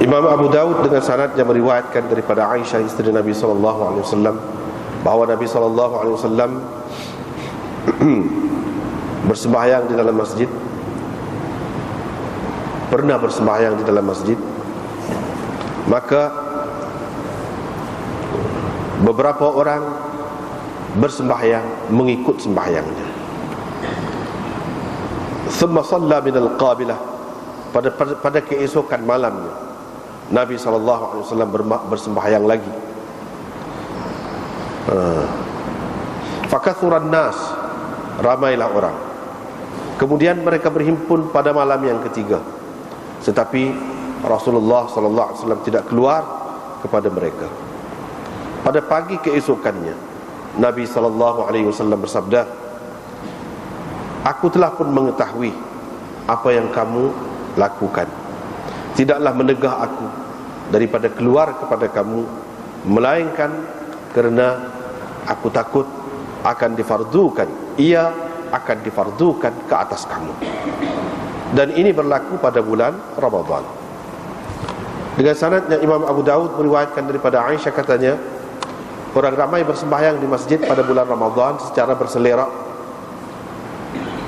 Imam Abu Daud dengan sanad yang meriwayatkan daripada Aisyah isteri Nabi SAW bahawa Nabi SAW bersembahyang di dalam masjid, pernah bersembahyang di dalam masjid, maka beberapa orang bersembahyang mengikut sembahyangnya. Thumma shalla min al-qabilah, pada keesokan malamnya Nabi SAW bersembahyang lagi. Fakathuran nas, ramailah orang. Kemudian mereka berhimpun pada malam yang ketiga, tetapi Rasulullah SAW tidak keluar kepada mereka. Pada pagi keesokannya Nabi SAW bersabda, aku telah pun mengetahui apa yang kamu lakukan. Tidaklah menegah aku daripada keluar kepada kamu, melainkan kerana aku takut akan difardukan, ia akan difardukan ke atas kamu. Dan ini berlaku pada bulan Ramadan. Dengan sanadnya Imam Abu Daud meriwayatkan daripada Aisyah, katanya, orang ramai bersembahyang di masjid pada bulan Ramadan secara berselerak.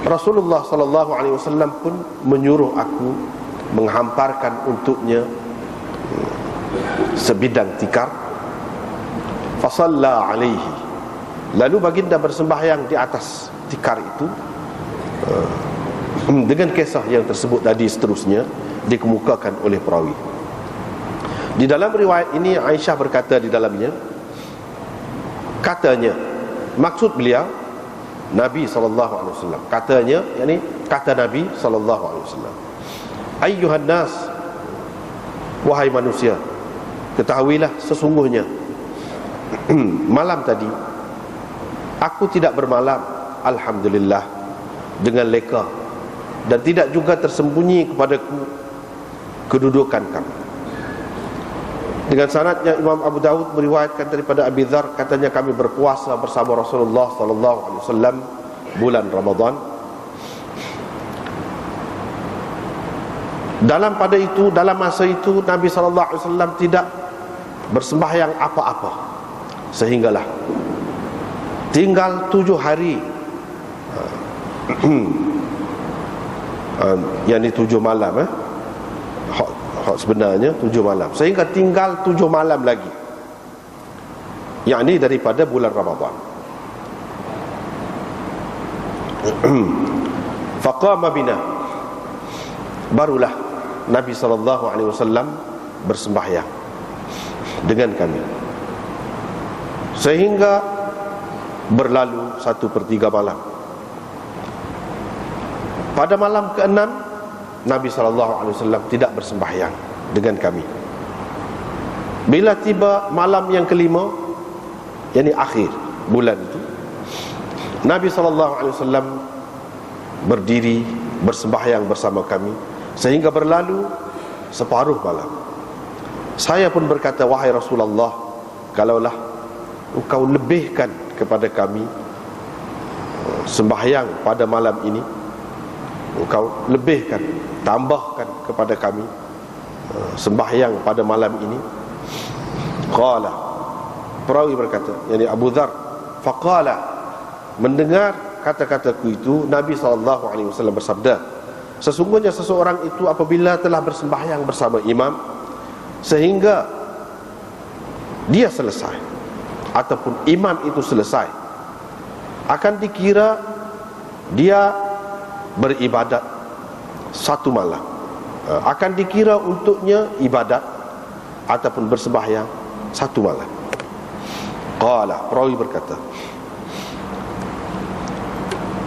Rasulullah SAW pun menyuruh aku menghamparkan untuknya sebidang tikar. Fasalla alaihi, lalu baginda bersembahyang di atas tikar itu. Dengan kisah yang tersebut tadi seterusnya dikemukakan oleh perawi. Di dalam riwayat ini Aisyah berkata di dalamnya, katanya, maksud beliau Nabi SAW, katanya, yakni kata Nabi SAW, ayyuhan nas, wahai manusia, ketahuilah sesungguhnya malam tadi aku tidak bermalam, alhamdulillah, dengan leka, dan tidak juga tersembunyi kepadaku kedudukan kamu. Dengan sanadnya Imam Abu Daud meriwayatkan daripada Abi Dzar, katanya, kami berpuasa bersama Rasulullah SAW bulan Ramadan. Dalam masa itu Nabi SAW tidak bersembahyang apa-apa, sehinggalah tinggal 7 hari, yang ini 7 malam, hak sebenarnya 7 malam, sehingga tinggal 7 malam lagi, yakni daripada bulan Ramadan. Faqama bina, barulah Nabi SAW bersembahyang dengan kami, sehingga berlalu 1/3 malam. Pada malam ke-6 Nabi SAW tidak bersembahyang dengan kami. Bila tiba malam yang ke-5, yakni akhir bulan itu, Nabi SAW berdiri bersembahyang bersama kami sehingga berlalu separuh malam. Saya pun berkata, wahai Rasulullah, kalaulah engkau lebihkan kepada kami sembahyang pada malam ini, engkau lebihkan, tambahkan kepada kami sembahyang pada malam ini. Qala, perawi berkata, yakni Abu Dzar, faqala, mendengar kata-kataku itu, Nabi SAW bersabda, sesungguhnya seseorang itu apabila telah bersembahyang bersama imam sehingga dia selesai ataupun imam itu selesai, akan dikira dia beribadat 1 malam, akan dikira untuknya ibadat ataupun bersembahyang 1 malam. Qala, perawi berkata,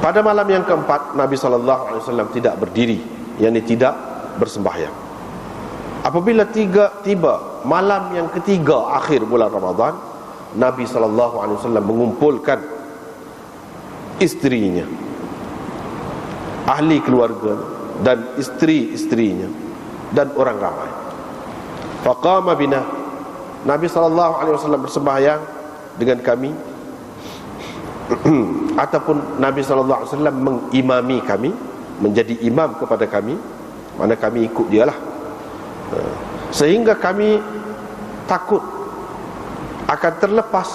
pada malam yang keempat Nabi SAW tidak berdiri, yakni tidak bersembahyang. Apabila tiba malam yang ketiga akhir bulan Ramadan, Nabi SAW mengumpulkan isterinya, ahli keluarga dan isteri-isterinya dan orang ramai. Faqama bina, Nabi SAW bersembahyang dengan kami, ataupun Nabi SAW mengimami kami, menjadi imam kepada kami, mana kami ikut dialah. sehingga kami takut akan terlepas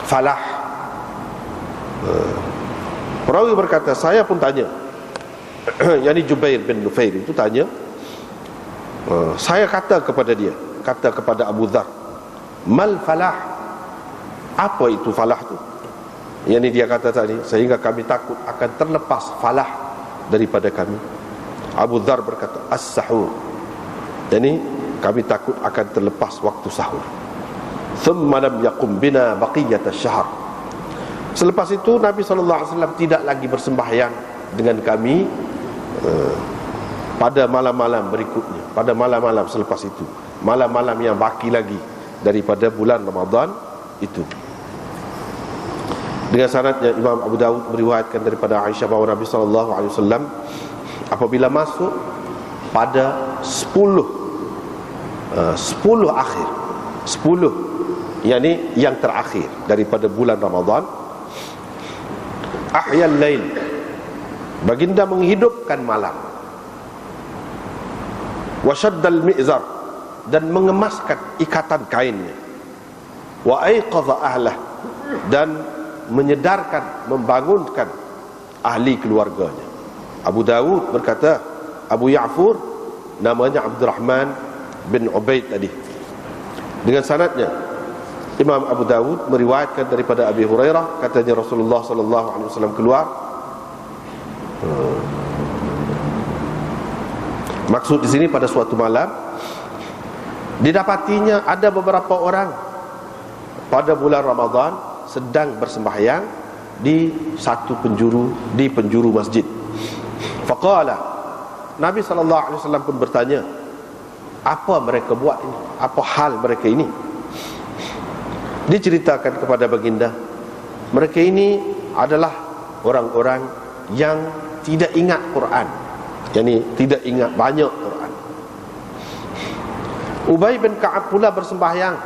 falah. Perawi berkata, saya pun tanya, yakni Jubair bin Nufair itu tanya, saya kata kepada dia, kata kepada Abu Dhar, mal falah, apa itu falah tu? Yakni dia kata tadi, sehingga kami takut akan terlepas falah daripada kami. Abu Dhar berkata, as-sahur, yakni kami takut akan terlepas waktu sahur. Thumma lam yaqum bina baqiyat asy-syahr. Selepas itu Nabi SAW tidak lagi bersembahyang dengan kami pada malam-malam berikutnya, pada malam-malam selepas itu, malam-malam yang baki lagi daripada bulan Ramadan itu. Dengan sanadnya Imam Abu Dawud meriwayatkan daripada Aisyah bahawa Nabi SAW apabila masuk pada 10 akhir, 10 yakni yang terakhir daripada bulan Ramadan, ahyal lail, baginda menghidupkan malam, washaddal mi'zar, dan mengemaskan ikatan kainnya, wa aiqadha ahlah, dan menyedarkan, membangunkan ahli keluarganya. Abu Dawud berkata, Abu Ya'fur namanya Abdurrahman bin Ubaid tadi. Dengan sanadnya Imam Abu Dawud meriwayatkan daripada Abi Hurairah, katanya Rasulullah SAW keluar. Maksud di sini pada suatu malam didapatinya ada beberapa orang pada bulan Ramadan sedang bersembahyang di satu penjuru, di penjuru masjid. Faqala, Nabi SAW pun bertanya, apa mereka buat ini? Apa hal mereka ini? Diceritakan kepada baginda, mereka ini adalah orang-orang yang tidak ingat Quran, yakni tidak ingat banyak Quran. Ubay bin Ka'ab pula bersembahyang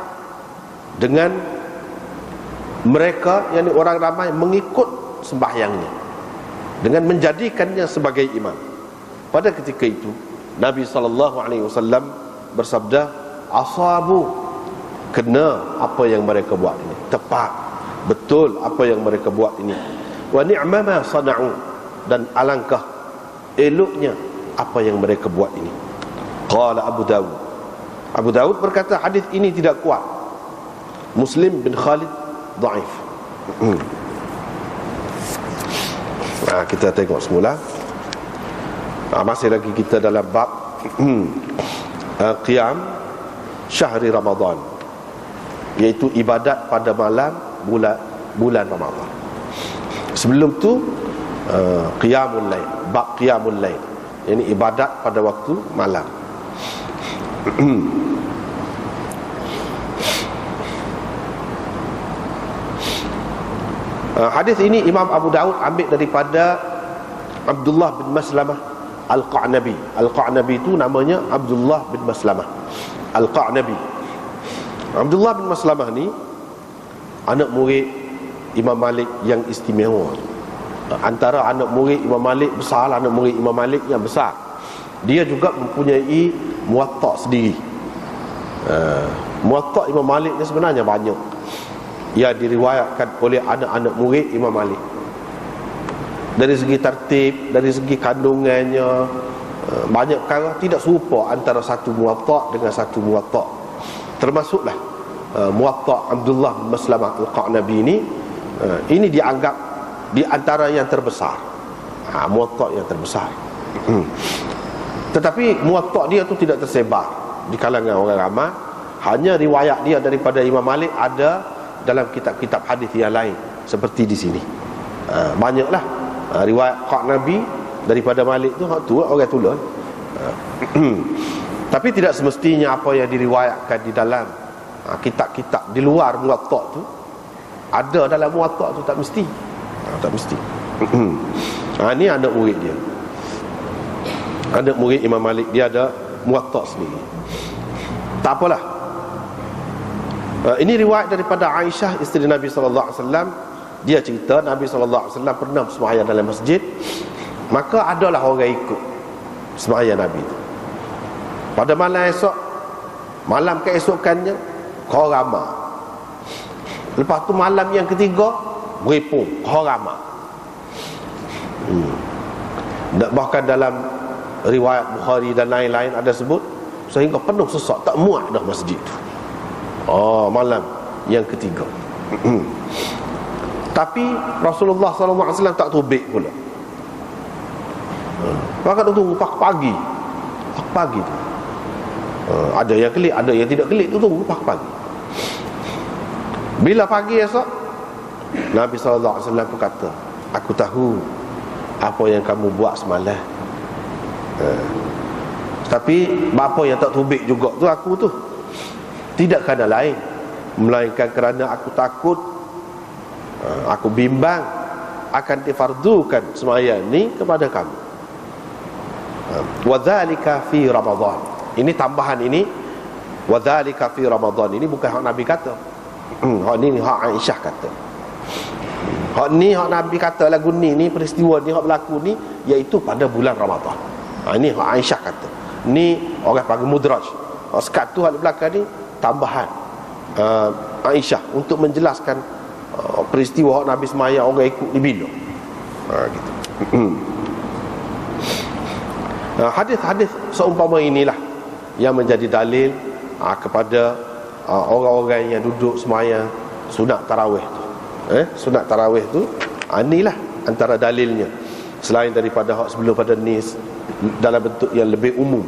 dengan mereka, yakni orang ramai mengikut sembahyangnya dengan menjadikannya sebagai imam. Pada ketika itu Nabi SAW bersabda, asabu, kena apa yang mereka buat ini, tepat, betul apa yang mereka buat ini. Wa ni'ma ma sana'u, dan alangkah eloknya apa yang mereka buat ini. Qala Abu Dawud, Abu Dawud berkata, hadis ini tidak kuat. Muslim bin Khalid dhaif. Kita tengok semula. Masih lagi kita dalam bab qiyam syahri Ramadan, iaitu ibadat pada malam bulan Ramadan. Sebelum tu qiyamul lail, bab qiyamul lail, ini ibadat pada waktu malam. Hadis ini Imam Abu Dawud ambil daripada Abdullah bin Maslamah Al-Qa'nabi. Al-Qa'nabi itu namanya Abdullah bin Maslamah Al-Qa'nabi. Abdullah bin Maslamah ni anak murid Imam Malik yang istimewa. Antara anak murid Imam Malik besar, anak murid Imam Malik yang besar. Dia juga mempunyai Muwatta' sendiri. Muwatta' Imam Malik ni sebenarnya banyak yang diriwayatkan oleh anak-anak murid Imam Malik. Dari segi tertib, dari segi kandungannya, banyak perkara tidak serupa antara satu Muwatta' dengan satu Muwatta'. Termasuklah Muwatta' Abdullah bin Maslamah Al-Qa'nabi ini dianggap di antara yang terbesar, Muwatta' yang terbesar. Tetapi Muwatta' dia tu tidak tersebar di kalangan orang ramai. Hanya riwayat dia daripada Imam Malik ada dalam kitab-kitab hadis yang lain, seperti di sini. Banyaklah riwayat Qa'nabi daripada Malik tu orang tulis. Tapi tidak semestinya apa yang diriwayatkan di dalam kitab-kitab di luar Muwatta' tu ada dalam Muwatta' tu, tak mesti. Tak mesti. Ini anak murid dia, anak murid Imam Malik, dia ada Muwatta' sendiri. Tak apalah. Ini riwayat daripada Aisyah, isteri Nabi SAW. Dia cerita Nabi SAW pernah sembahyang dalam masjid, maka adalah orang ikut sembahyang Nabi itu. Pada malam esok Malam keesokannya kau ramai. Lepas tu malam yang ketiga beripung kau ramai. Bahkan dalam riwayat Bukhari dan lain-lain ada sebut sehingga penuh sesak, tak muat dah masjid tu. Malam yang ketiga. Tapi Rasulullah SAW tak tubik pula. Maka tunggu pagi tu. Ada yang kelik, ada yang tidak kelik, tu tunggu pagi. Bila pagi esok, Nabi SAW pun kata, aku tahu apa yang kamu buat semalam. Tapi apa yang tak tubik juga tu aku tu, tidak kerana lain, melainkan kerana aku takut, aku bimbang akan difardukan sembahyang ni kepada kamu. Wa dzalika fi Ramadan. Ini tambahan ini, wa dzalika fi Ramadan, ini bukan hak Nabi kata. Hak ni hak Aisyah kata. Hak ni hak Nabi kata lagu ni peristiwa ni hak berlaku ni iaitu pada bulan Ramadan. Ini hak Aisyah kata. Ni orang panggil mudraj. Sekat tu hak belakang ni tambahan Aisyah untuk menjelaskan peristiwa hak Nabi semaya orang ikut ni bila. Gitu. Hadis-hadis seumpama inilah yang menjadi dalil kepada orang-orang yang duduk sembahyang sunat tarawih tu. Sunat tarawih tu, inilah antara dalilnya. Selain daripada hak sebelum pada ni dalam bentuk yang lebih umum,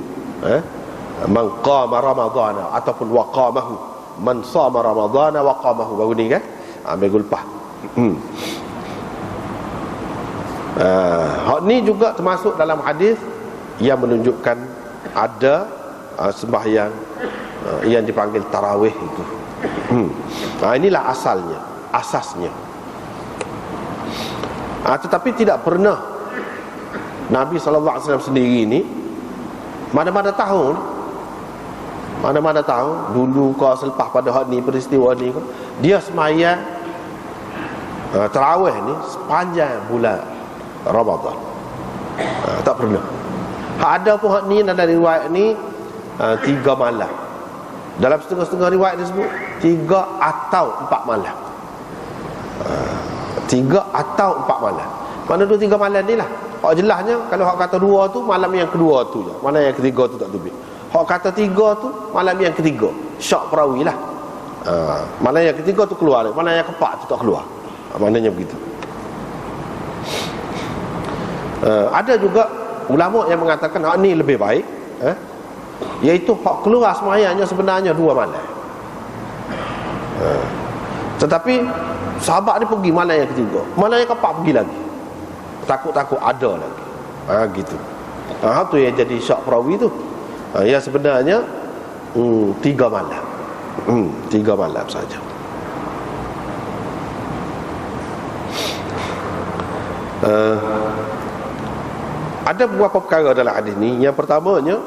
man qama ramadhana ataupun waqamahu, man sama ramadhana waqamahu, baru ni kan ambil gulpah. Hak ni juga termasuk dalam hadis yang menunjukkan ada sembahyang yang dipanggil tarawih itu. Inilah asalnya, asasnya. Tetapi tidak pernah Nabi SAW sendiri ni mana-mana tahun dulu kau selepas pada hak ni peristiwa ni kau, dia sembahyang tarawih ni sepanjang bulan Ramadan. Tak pernah. Ada pun hak ni dalam riwayat ni 3 malam. Dalam setengah-setengah riwayat disebut 3 atau 4 malam. 3 atau 4 malam. Mana 2-3 malam ni lah. Hak jelasnya kalau hak kata 2 tu malam yang kedua tu je. Mana yang ketiga tu tak tubik. Hak kata 3 tu malam yang ketiga. Syak perawi lah. Malam yang ketiga tu keluar. Malam yang keempat tu tak keluar. Maknanya begitu. Ada juga ulama yang mengatakan hak ni lebih baik, iaitu hak keluar sembahyangnya sebenarnya 2 malam. Tetapi sahabat ni pergi malam yang ketiga, malam yang keempat pergi lagi, takut-takut ada lagi. Gitu. Tu yang jadi syak perawi tu. Yang sebenarnya 3 malam. 3 malam saja. Ada beberapa perkara dalam hadis ni. Yang pertamanya,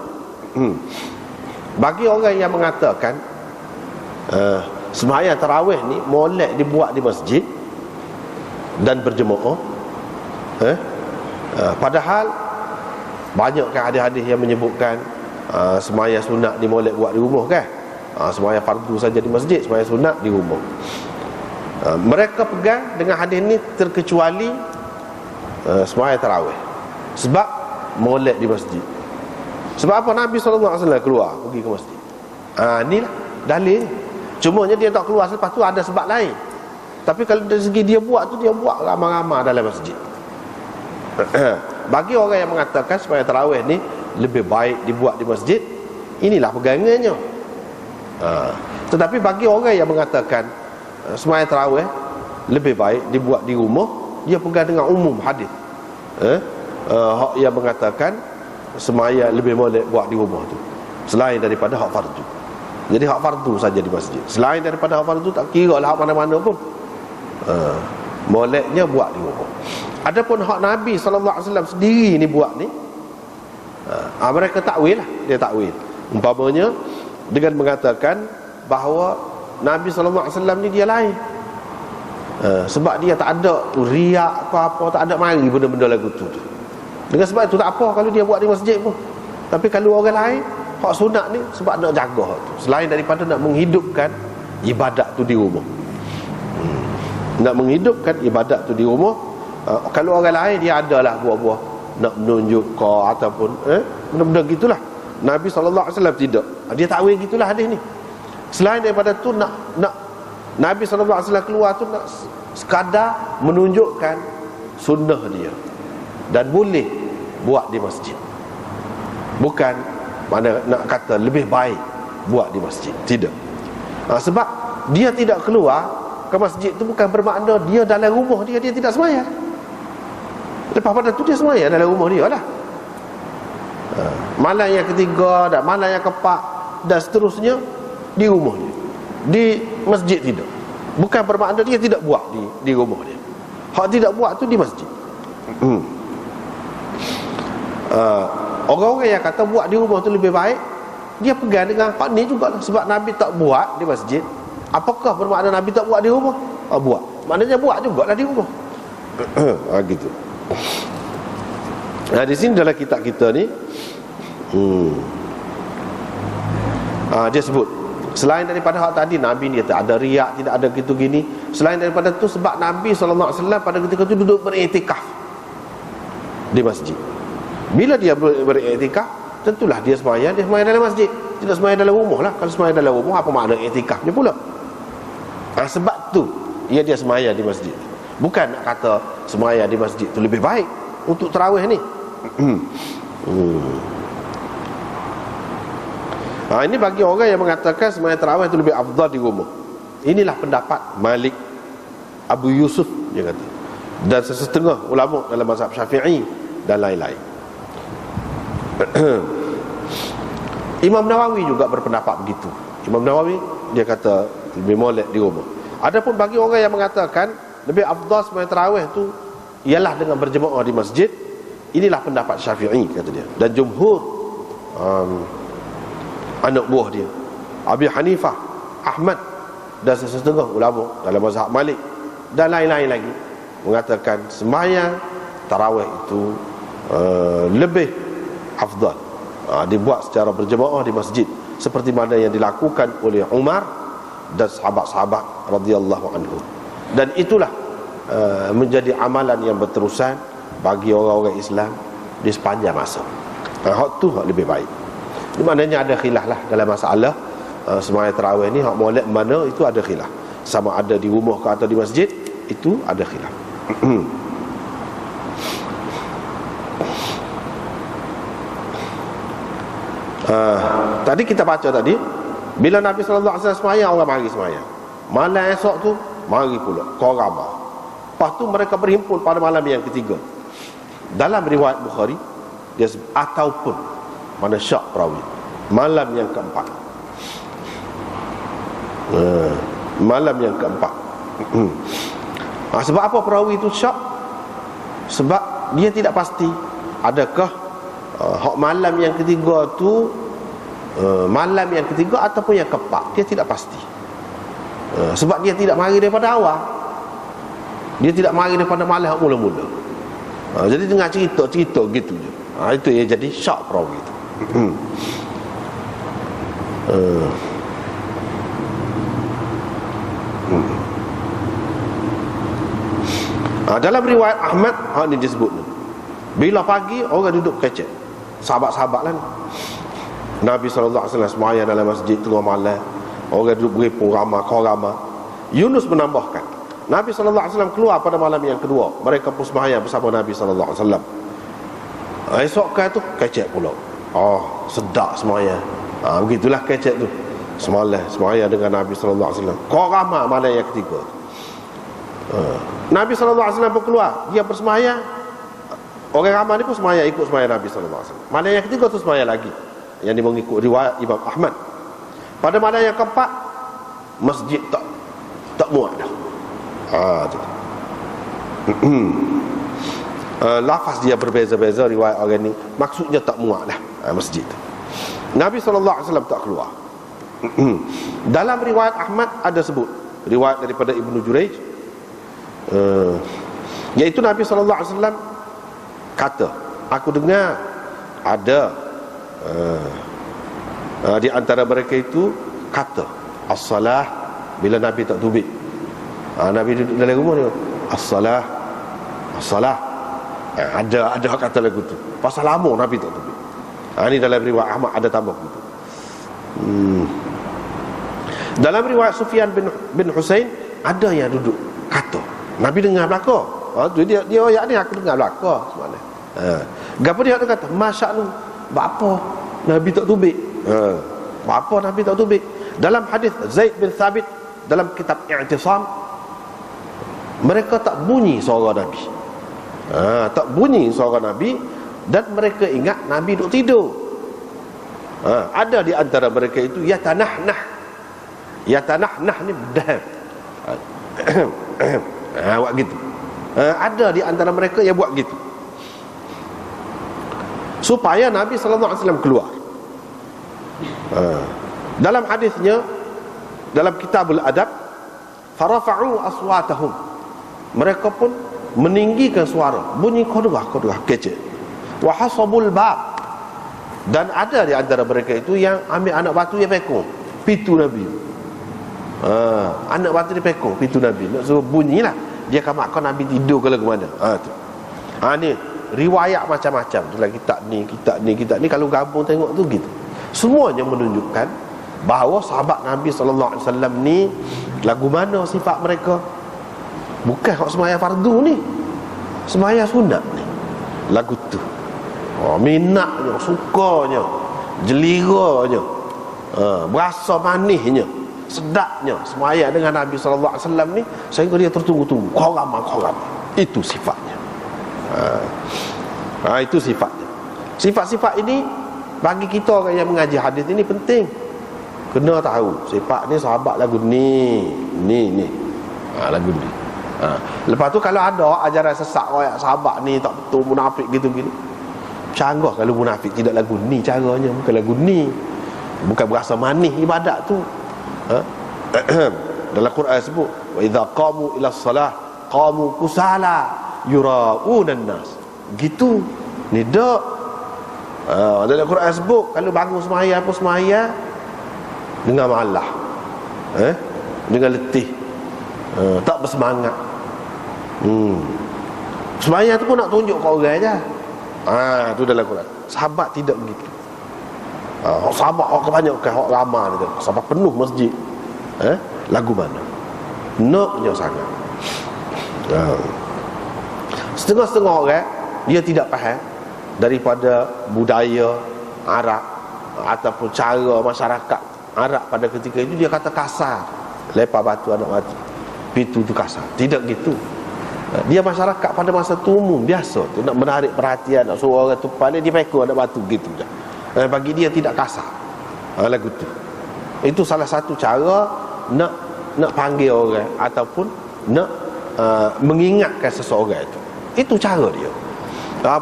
bagi orang yang mengatakan sembahyang tarawih ni molek dibuat di masjid dan berjemaah, padahal banyak kan hadis-hadis yang menyebutkan sembahyang sunat ni molek buat di rumah kan. Sembahyang fardu saja di masjid, sembahyang sunat di rumah. Mereka pegang dengan hadis ni terkecuali sembahyang tarawih, sebab molek di masjid. Sebab apa? Nabi SAW keluar pergi ke masjid. Inilah dalil. Cumanya dia tak keluar selepas tu ada sebab lain. Tapi kalau dari segi dia buat tu, dia buat ramai-ramai dalam masjid. Bagi orang yang mengatakan sembahyang tarawih ni lebih baik dibuat di masjid, inilah pegangannya. Tetapi bagi orang yang mengatakan sembahyang tarawih lebih baik dibuat di rumah, dia pegang dengan umum hadis. Hak yang mengatakan sembahyang lebih molek buat di rumah tu, selain daripada hak fardu. Jadi hak fardu saja di masjid. Selain daripada hak fardu tak kira lah hak mana-mana pun, moleknya buat di rumah. Adapun hak Nabi SAW sendiri ni buat ni, mereka takwil lah. Dia takwil. Umpamanya dengan mengatakan bahawa Nabi SAW ni dia lain. Sebab dia tak ada riak apa-apa, tak ada mari benda-benda lagu tu. Dengan sebab itu tak apa kalau dia buat di masjid pun. Tapi kalau orang lain hak sunat ni sebab nak jaga hak tu, selain daripada nak menghidupkan ibadat tu di rumah. Nak menghidupkan ibadat tu di rumah. Kalau orang lain dia adalah buat-buat nak menunjuk kau ataupun benda-benda gitulah. Nabi SAW tidak. Dia takwil gitulah hadis ni. Selain daripada tu nak Nabi SAW keluar tu nak sekadar menunjukkan sunnah dia dan boleh buat di masjid. Bukan mana nak kata lebih baik buat di masjid. Tidak. Sebab dia tidak keluar ke masjid tu bukan bermakna dia dalam rumah dia tidak sembahyang. Lepas pada tu dia sembahyang dalam rumah dia lah. Malam yang ketiga dan malam yang keempat dan seterusnya di rumah dia. Di masjid tidak. Bukan bermakna dia tidak buat di rumah dia. Hak tidak buat tu di masjid. Orang-orang yang kata buat di rumah tu lebih baik, dia pegang dengan hak ni jugalah. Sebab Nabi tak buat di masjid. Apakah bermakna Nabi tak buat di rumah? Buat. Maknanya buat jugalah di rumah. Gitu. Di sini dalam kitab kita ni dia sebut selain daripada hak tadi, Nabi ni tak ada riak, tidak ada gitu gini. Selain daripada tu sebab Nabi SAW pada ketika tu duduk beriktikaf di masjid. Bila dia beriktikaf, tentulah dia sembahyang dalam masjid, tidak sembahyang dalam rumah lah. Kalau sembahyang dalam rumah, apa makna iktikaf ni pula? Sebab tu dia sembahyang di masjid. Bukan nak kata sembahyang di masjid tu lebih baik untuk tarawih ni. Ini bagi orang yang mengatakan sembahyang tarawih itu lebih afdal di rumah. Inilah pendapat Malik, Abu Yusuf dia kata, dan sesetengah ulama dalam mazhab Syafi'i dan lain-lain. Imam Nawawi juga berpendapat begitu. Imam Nawawi dia kata lebih molek di rumah. Adapun bagi orang yang mengatakan lebih afdal sembahyang tarawih itu ialah dengan berjemaah di masjid, inilah pendapat Syafi'i kata dia. Dan jumhur anak buah dia, Abi Hanifah, Ahmad dan sesetengah ulama dalam mazhab Malik dan lain-lain lagi mengatakan sembahyang tarawih itu lebih afdal dibuat secara berjemaah di masjid, seperti mana yang dilakukan oleh Umar dan sahabat-sahabat radhiyallahu anhu. Dan itulah menjadi amalan yang berterusan bagi orang-orang Islam di sepanjang masa. Hak tu hak lebih baik. Ini maknanya ada khilaf lah dalam masalah sembahyang tarawih ni, hak molek mana itu ada khilaf. Sama ada di rumah ke atau di masjid, itu ada khilaf. Tadi kita baca tadi, bila Nabi SAW sembahyang, orang mari sembahyang. Malam esok tu mari pula Qarabah. Lepas tu mereka berhimpun pada malam yang ketiga. Dalam riwayat Bukhari dia ataupun mana syak perawi, malam yang keempat. Malam yang keempat. Sebab apa perawi itu syak? Sebab dia tidak pasti adakah hak malam yang ketiga tu malam yang ketiga ataupun yang keempat. Dia tidak pasti. Sebab dia tidak mari daripada awal. Dia tidak mari daripada malam mula-mula. Jadi tengah cerita-cerita gitu je. Itu yang jadi syak perawi itu. Dalam riwayat Ahmad ni disebut ni, bila pagi orang duduk kecek, sahabat-sahabat lah ni. Nabi SAW sembahyang dalam masjid tengah malam, orang duduk berhimpun ramai. Yunus menambahkan, Nabi SAW keluar pada malam yang kedua, mereka pun sembahyang bersama Nabi SAW. Esok kan tu kecek pula. Sedap sembahyang. Begitulah kecek tu. Semalam sembahyang dengan Nabi SAW. Kau ramai malam yang ketiga. Nabi SAW pun keluar, dia bersembahyang. Orang ramai ni pun sembahyang, ikut sembahyang Nabi SAW. Malam yang ketiga tu sembahyang lagi, yang dia mengikut riwayat Imam Ahmad. Pada malam yang keempat, masjid tak muat dah. Lafaz dia berbeza-beza riwayat orang ni, maksudnya tak muat dah masjid. Nabi SAW tak keluar. Dalam riwayat Ahmad ada sebut, riwayat daripada Ibnu Jurayj, iaitu Nabi SAW kata, aku dengar ada Di antara mereka itu kata as-salah bila Nabi tak tubik. Nabi duduk dalam rumah dia, as-salah, as-salah. Ada kata lagu tu. Pasal lama Nabi tak tubik. Ini dalam riwayat Ahmad ada tambah gitu. Dalam riwayat Sufyan bin Husain ada yang duduk kata Nabi dengar belaka. Dia ayat ni aku dengar belaka sebenarnya. Gapo dia kata masyaallah, apa Nabi tak tubik? Apa Nabi tak tubik? Dalam hadis Zaid bin Thabit dalam kitab I'tisam, mereka tak bunyi suara Nabi. Tak bunyi suara Nabi, dan mereka ingat Nabi duduk tidur. Ada di antara mereka itu yatanah ni berdaham. Buat gitu. Ada di antara mereka yang buat gitu, supaya Nabi SAW keluar. Dalam hadisnya dalam Kitabul Adab, farafa'u aswatahum, mereka pun meninggikan suara, bunyi qadrah kecil. Wa hasabul bab, dan ada di antara mereka itu yang ambil anak batu yang pekong pintu Nabi. Anak batu dia pekong pintu Nabi, nak suruh bunyilah, dia kamakkan Nabi tidur ke lagu mana. Tu. Ni riwayat macam-macam dalam kitab ni kalau gabung tengok tu gitu. Semuanya menunjukkan bahawa sahabat Nabi SAW ni lagu mana sifat mereka. Bukan hak sembahyang fardu ni, sembahyang sunat ni lagu tu. Minatnya, sukanya, jeliranya, berasa manisnya, sedapnya sembahyang dengan Nabi SAW ni, sehingga dia tertunggu-tunggu. Kau ramai. Itu sifatnya. Itu sifatnya. Sifat-sifat ini bagi kita orang yang mengaji hadis ini penting. Kena tahu sifat ni sahabat lagu ni. Lagu ni. Lepas tu kalau ada ajaran sesat royak sahabat ni tak betul, munafik gitu-gitu, canggah kalau munafik tidak lagu ni caranya, bukan lagu ni, bukan berasa manis ibadat tu. Dalam Quran sebut wa idza qamu ila shalah qamu kusala yuraunan nas, gitu ni dak. Dalam Quran sebut kalau bangun sembahyang apa sembahyang dengan malah, dengan letih, tak bersemangat. Sembahyang tu pun nak tunjuk kat orang aja. Tu dalam Quran. Sahabat tidak begitu. Sahabat hak kebanyakan, hak ramai tu. Sahabat penuh masjid. Lagu mana? Naknya sangat. Setengah-setengah orang dia tidak faham daripada budaya Arab ataupun cara masyarakat Arab pada ketika itu, dia kata kasar. Lepas batu anak batu, pintu tu kasar. Tidak gitu. Dia masyarakat pada masa tu umum biasa tu, nak menarik perhatian, nak suruh orang tu pandai, dia pekor anak batu gitu je. Bagi dia tidak kasar. Lagu tu. Itu salah satu cara nak panggil orang ataupun nak mengingatkan seseorang itu. Itu cara dia.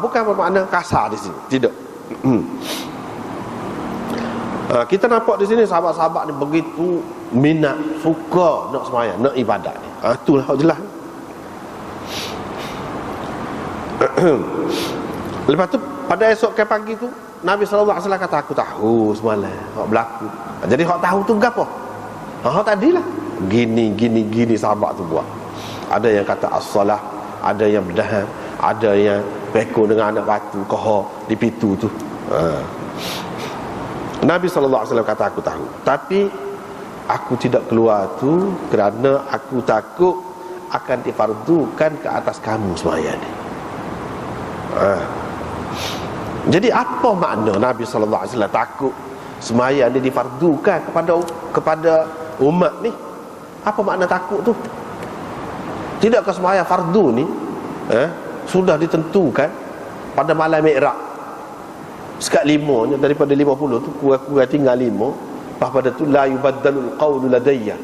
Bukan bermakna kasar di sini. Tidak. Kita nampak di sini sahabat-sahabat ni begitu minat, suka nak sembahyang, nak ibadat ni. Itulah jelas. Lepas tu pada esok ke pagi tu Nabi SAW kata, aku tahu semalam hak berlaku. Jadi hak tahu tu gapo? Hak tadilah gini sahabat tu buat. Ada yang kata as-salah, ada yang berdahan, ada yang pekor dengan anak batu koha di pintu tu. Nabi SAW kata, aku tahu, tapi aku tidak keluar tu kerana aku takut akan difardukan ke atas kamu sembahyang ni. Jadi apa makna Nabi SAW takut sembahyang ni difardukan kepada umat ni? Apa makna takut tu? Tidakkah sembahyang fardu ni sudah ditentukan pada malam Mi'raj, sekat 5 daripada 50 tu kurang tinggal 5. Lepas pada tu la yubaddalul qawlu ladayya,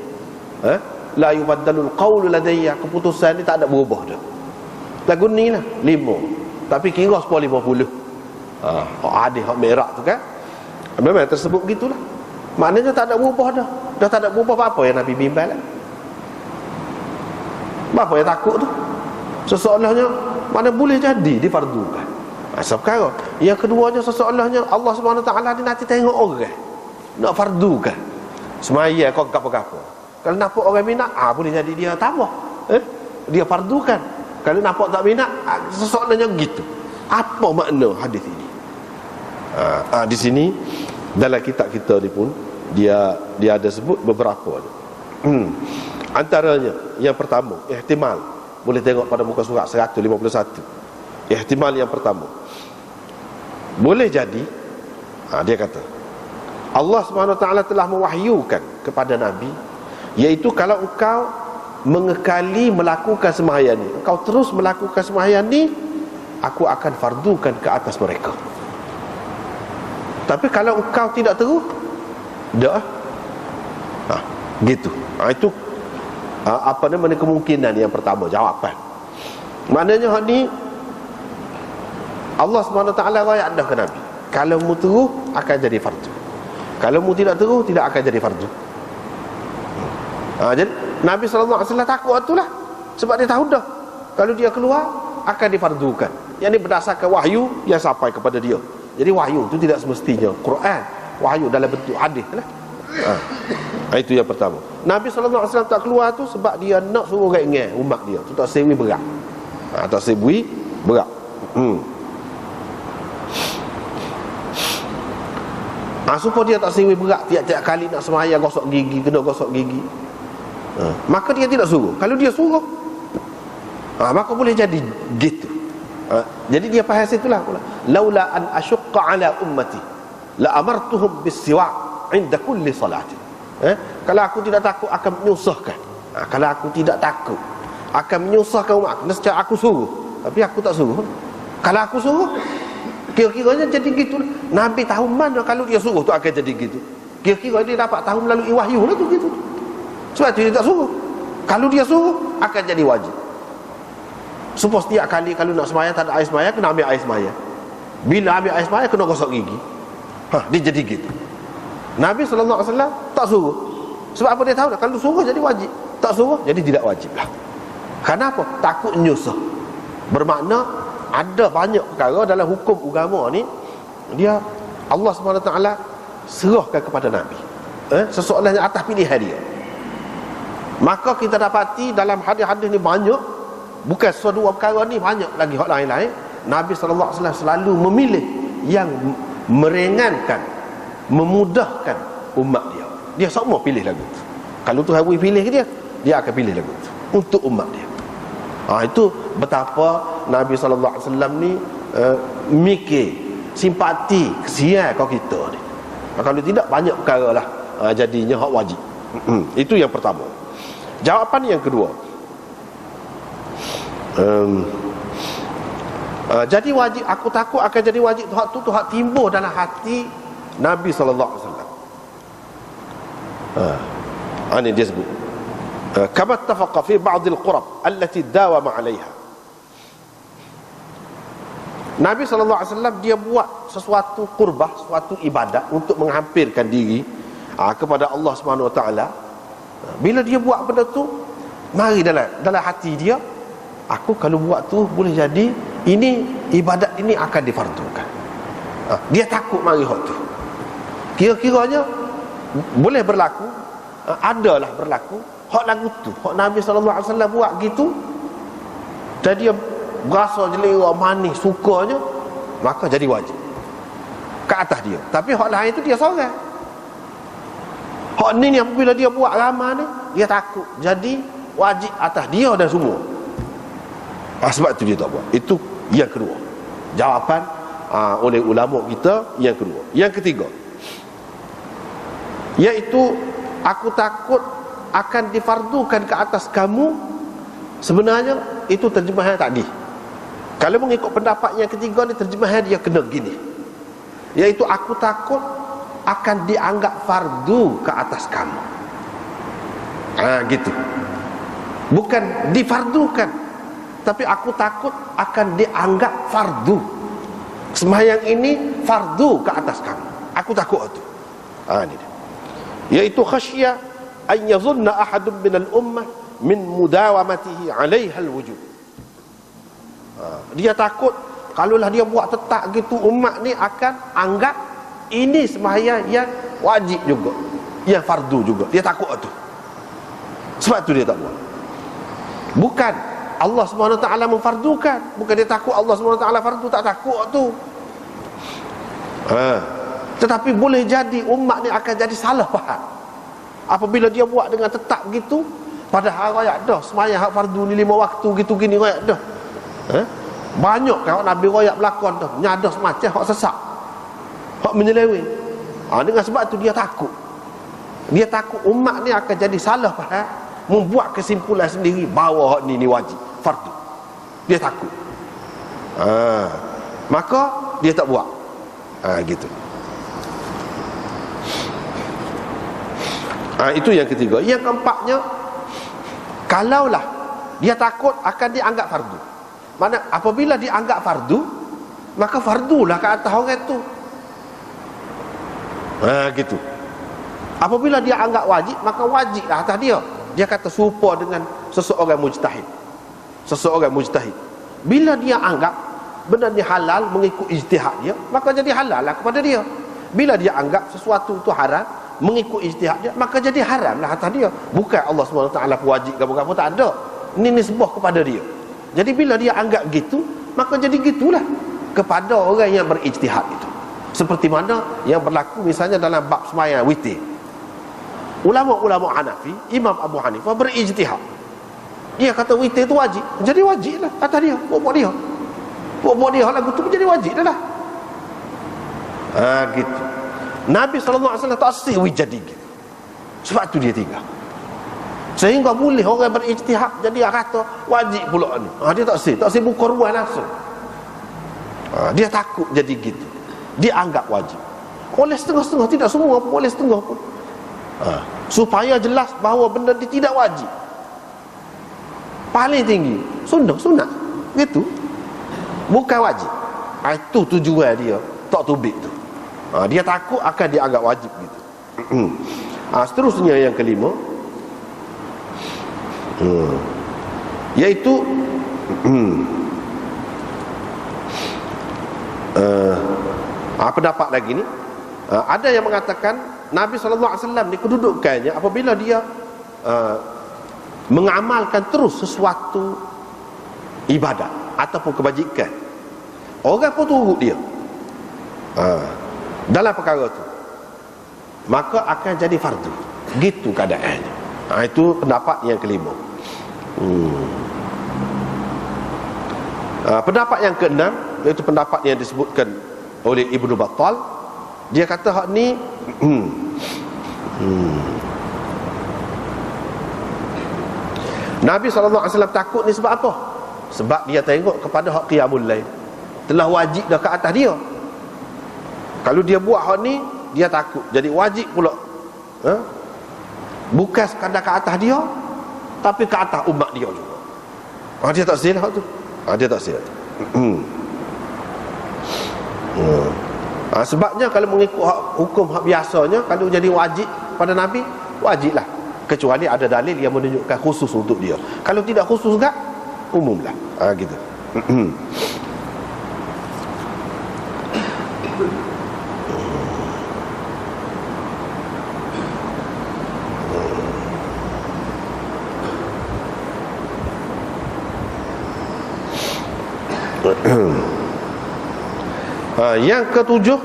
la yubaddalul qawlu ladayya, keputusan ni tak ada berubah dah. Lagu ni lah 5, tapi kira 10-50. Hadis hak Mi'raj tu kan memang tersebut begitulah. Maknanya tak ada berubah dah. Dah tak ada berubah, apa yang Nabi bimbang lah? Apa yang takut tu? Seseolahnya mana boleh jadi difardukan. Asal perkara. Yang keduanya seseolahnya Allah SWT ni nanti tengok orang. nak fardukan semaya kau gapo-gapo. Kalau nampak orang minat, boleh jadi dia tambah. Dia fardukan. Kalau nampak tak minat, soalannya gitu. Apa makna hadis ini? Di sini dalam kitab kita ni pun dia ada sebut beberapa. Antaranya yang pertama, ihtimal. Boleh tengok pada muka surat 151. Ihtimal yang pertama, boleh jadi dia kata Allah SWT telah mewahyukan kepada Nabi, iaitu kalau engkau mengekali melakukan sembahyang ni, engkau terus melakukan sembahyang ni, aku akan fardukan ke atas mereka. Tapi kalau engkau tidak terus, dah gitu. Itu apa namanya kemungkinan yang pertama, jawapan. Maknanya hak ni Allah SWT raya dah ke Nabi, kalau mu terus akan jadi fardu, kalau mu tidak terus tidak akan jadi fardu. Jadi Nabi SAW takut itulah, sebab dia tahu dah kalau dia keluar akan difardukan. Yang ini berdasarkan wahyu yang sampai kepada dia. Jadi wahyu itu tidak semestinya Quran, wahyu dalam bentuk hadis lah. Itu yang pertama. Nabi SAW tak keluar tu sebab dia nak suruh ringan umat dia tu, tak sewi berat. Tak sewi berat. Supaya dia tak sewi berat tiap-tiap kali nak sembahyang gosok gigi, kena gosok gigi. Maka dia tidak suruh. Kalau dia suruh, maka boleh jadi gitu. Jadi dia faham situlah pula. Laula an asyqa ala ummati la amartuhum bis-siwak 'inda kulli salati. Kalau aku tidak takut akan menyusahkan. Kalau aku tidak takut akan menyusahkan umat, nescaya aku suruh. Tapi aku tak suruh. Kalau aku suruh, kira-kiranya jadi gitu. Nabi tahu mana kalau dia suruh tu akan jadi gitu. Kira-kira dia dapat tahu melalui wahyu lah tu gitu. Sebab tu dia tak suruh. Kalau dia suruh akan jadi wajib. Supaya setiap kali kalau nak sembahyang tak ada air sembahyang, kena ambil air sembahyang. Bila ambil air sembahyang kena gosok gigi. Dia jadi gitu. Nabi SAW tak suruh. Sebab apa dia tahu dah, kalau suruh jadi wajib, tak suruh jadi tidak wajib lah. Kenapa? Takut nyusah. Bermakna ada banyak perkara dalam hukum agama ni, dia Allah SWT serahkan kepada Nabi. Sesoalan yang atas pilihan dia. Maka kita dapati dalam hadis-hadis ni banyak, bukan dua perkara ni, banyak lagi hal lain-lain. Nabi SAW selalu memilih yang meringankan, memudahkan umat dia. Dia semua pilih lagu tu. Kalau Tuhan pilih dia akan pilih lagu tu untuk umat dia. Itu betapa Nabi SAW ni mikir, simpati, kesian kau kita ni. Kalau tidak banyak perkara lah jadinya hak wajib. Itu yang pertama. Jawapan yang kedua, jadi wajib, aku takut akan jadi wajib tu hak timbul dalam hati Nabi SAW. Ini dia sebut kama ittafaqa fi ba'd al-qurab allati dawama 'alayha. Nabi SAW dia buat sesuatu qurbah, sesuatu ibadat untuk menghampirkan diri kepada Allah SWT. Bila dia buat benda tu, mari dalam hati dia, aku kalau buat tu boleh jadi ini ibadat ini akan difardukan. Dia takut mari hak tu. Kira-kiranya boleh berlaku, adalah berlaku hak lagu tu, hak Nabi SAW buat gitu, dan dia berasa jelera, manis, sukanya, maka jadi wajib ke atas dia. Tapi hak lain tu dia seorang. Hak ni apabila dia buat ramai ni, dia takut jadi wajib atas dia dan semua. Sebab tu dia tak buat. Itu yang kedua. Jawapan oleh ulama kita yang kedua. Yang ketiga, iaitu aku takut akan difardukan ke atas kamu. Sebenarnya itu terjemahan tadi. Kalau mengikut pendapat yang ketiga ni, terjemahan dia kena gini, iaitu aku takut akan dianggap fardu ke atas kamu. Gitu. Bukan difardukan, tapi aku takut akan dianggap fardu. Sembahyang ini fardu ke atas kamu. Aku takut itu. Ini dia. Iaitu khasyah an yazunna ahadun minal ummah min mudawamatihi 'alaiha al-wujub. Dia takut kalaulah dia buat tetap gitu, umat ni akan anggap ini sembahyang yang wajib juga, yang fardu juga. Dia takut tu. Sebab tu dia tak buat. Bukan Allah SWT memfardukan, bukan dia takut Allah SWT fardu, tak takut tu. Tetapi boleh jadi umat ni akan jadi salah faham apabila dia buat dengan tetap begitu, padahal rakyat dah sembahyang hak fardu ni 5 waktu gitu gini rakyat dah. Banyak kan Nabi rakyat berlakon tu nyadah semacam hak sesak, hak menyeleweng. Dengan sebab tu dia takut. Dia takut umat ni akan jadi salah faham, membuat kesimpulan sendiri bahawa hak ni wajib, fardu. Dia takut. Maka dia tak buat. Gitu. Itu yang ketiga. Yang keempatnya, kalaulah dia takut akan dianggap fardu. Mana apabila dianggap fardu, maka fardulah ke atas orang tu. Gitu. Apabila dia anggap wajib, maka wajiblah atas dia. Dia kata serupa dengan seseorang mujtahid. Seseorang mujtahid, bila dia anggap benda ni halal mengikut ijtihad dia, maka jadi halal lah kepada dia. Bila dia anggap sesuatu itu haram mengikut ijtihad dia, maka jadi haram lah atas dia. Bukan Allah SWT wajib apa-apa, tak ada. Ini nisbah kepada dia. Jadi bila dia anggap gitu, maka jadi gitulah kepada orang yang berijtihad itu. Seperti mana yang berlaku misalnya dalam bab sembahyang witir. Ulama-ulama Hanafi, Imam Abu Hanifah berijtihad. Dia kata witir itu wajib, jadi wajib lah atas dia. Buat dia. Buat dia lagu tu menjadi wajib dah lah. Gitu. Nabi SAW tak sih jadi gitu. Sebab tu dia tinggal. Sehingga boleh orang berijtihad jadi kata wajib pula ni. Dia tak sih buka ruang langsung. Dia takut jadi gitu. Dia anggap wajib. Oleh setengah-setengah, tidak semua pun, oleh setengah pun. Supaya jelas bahawa benda ni tidak wajib. Paling tinggi sunat gitu, bukan wajib. Itu tujuan dia tak tubik tu. Dia takut akan dianggap wajib gitu. Seterusnya yang kelima, iaitu pendapat lagi ni, ada yang mengatakan Nabi SAW ni kedudukannya apabila dia mengamalkan terus sesuatu ibadat ataupun kebajikan, orang pun turut dia dalam perkara tu, maka akan jadi fardu. Gitu keadaannya. Itu pendapat yang kelima. Pendapat yang keenam, iaitu pendapat yang disebutkan oleh Ibnu Battal. Dia kata hak ni Nabi SAW takut ni sebab apa? Sebab dia tengok kepada hak qiyamul lail telah wajib dah ke atas dia. Kalau dia buat hak ni, dia takut jadi wajib pula. Bukan sekadar ke atas dia, tapi ke atas umat dia juga. Dia tak silap tu. Dia tak silap. Sebabnya kalau mengikut hukum hak biasanya, kalau jadi wajib pada Nabi, wajiblah. Kecuali ada dalil yang menunjukkan khusus untuk dia. Kalau tidak khusus enggak, umumlah. Gitu. Yang ketujuh,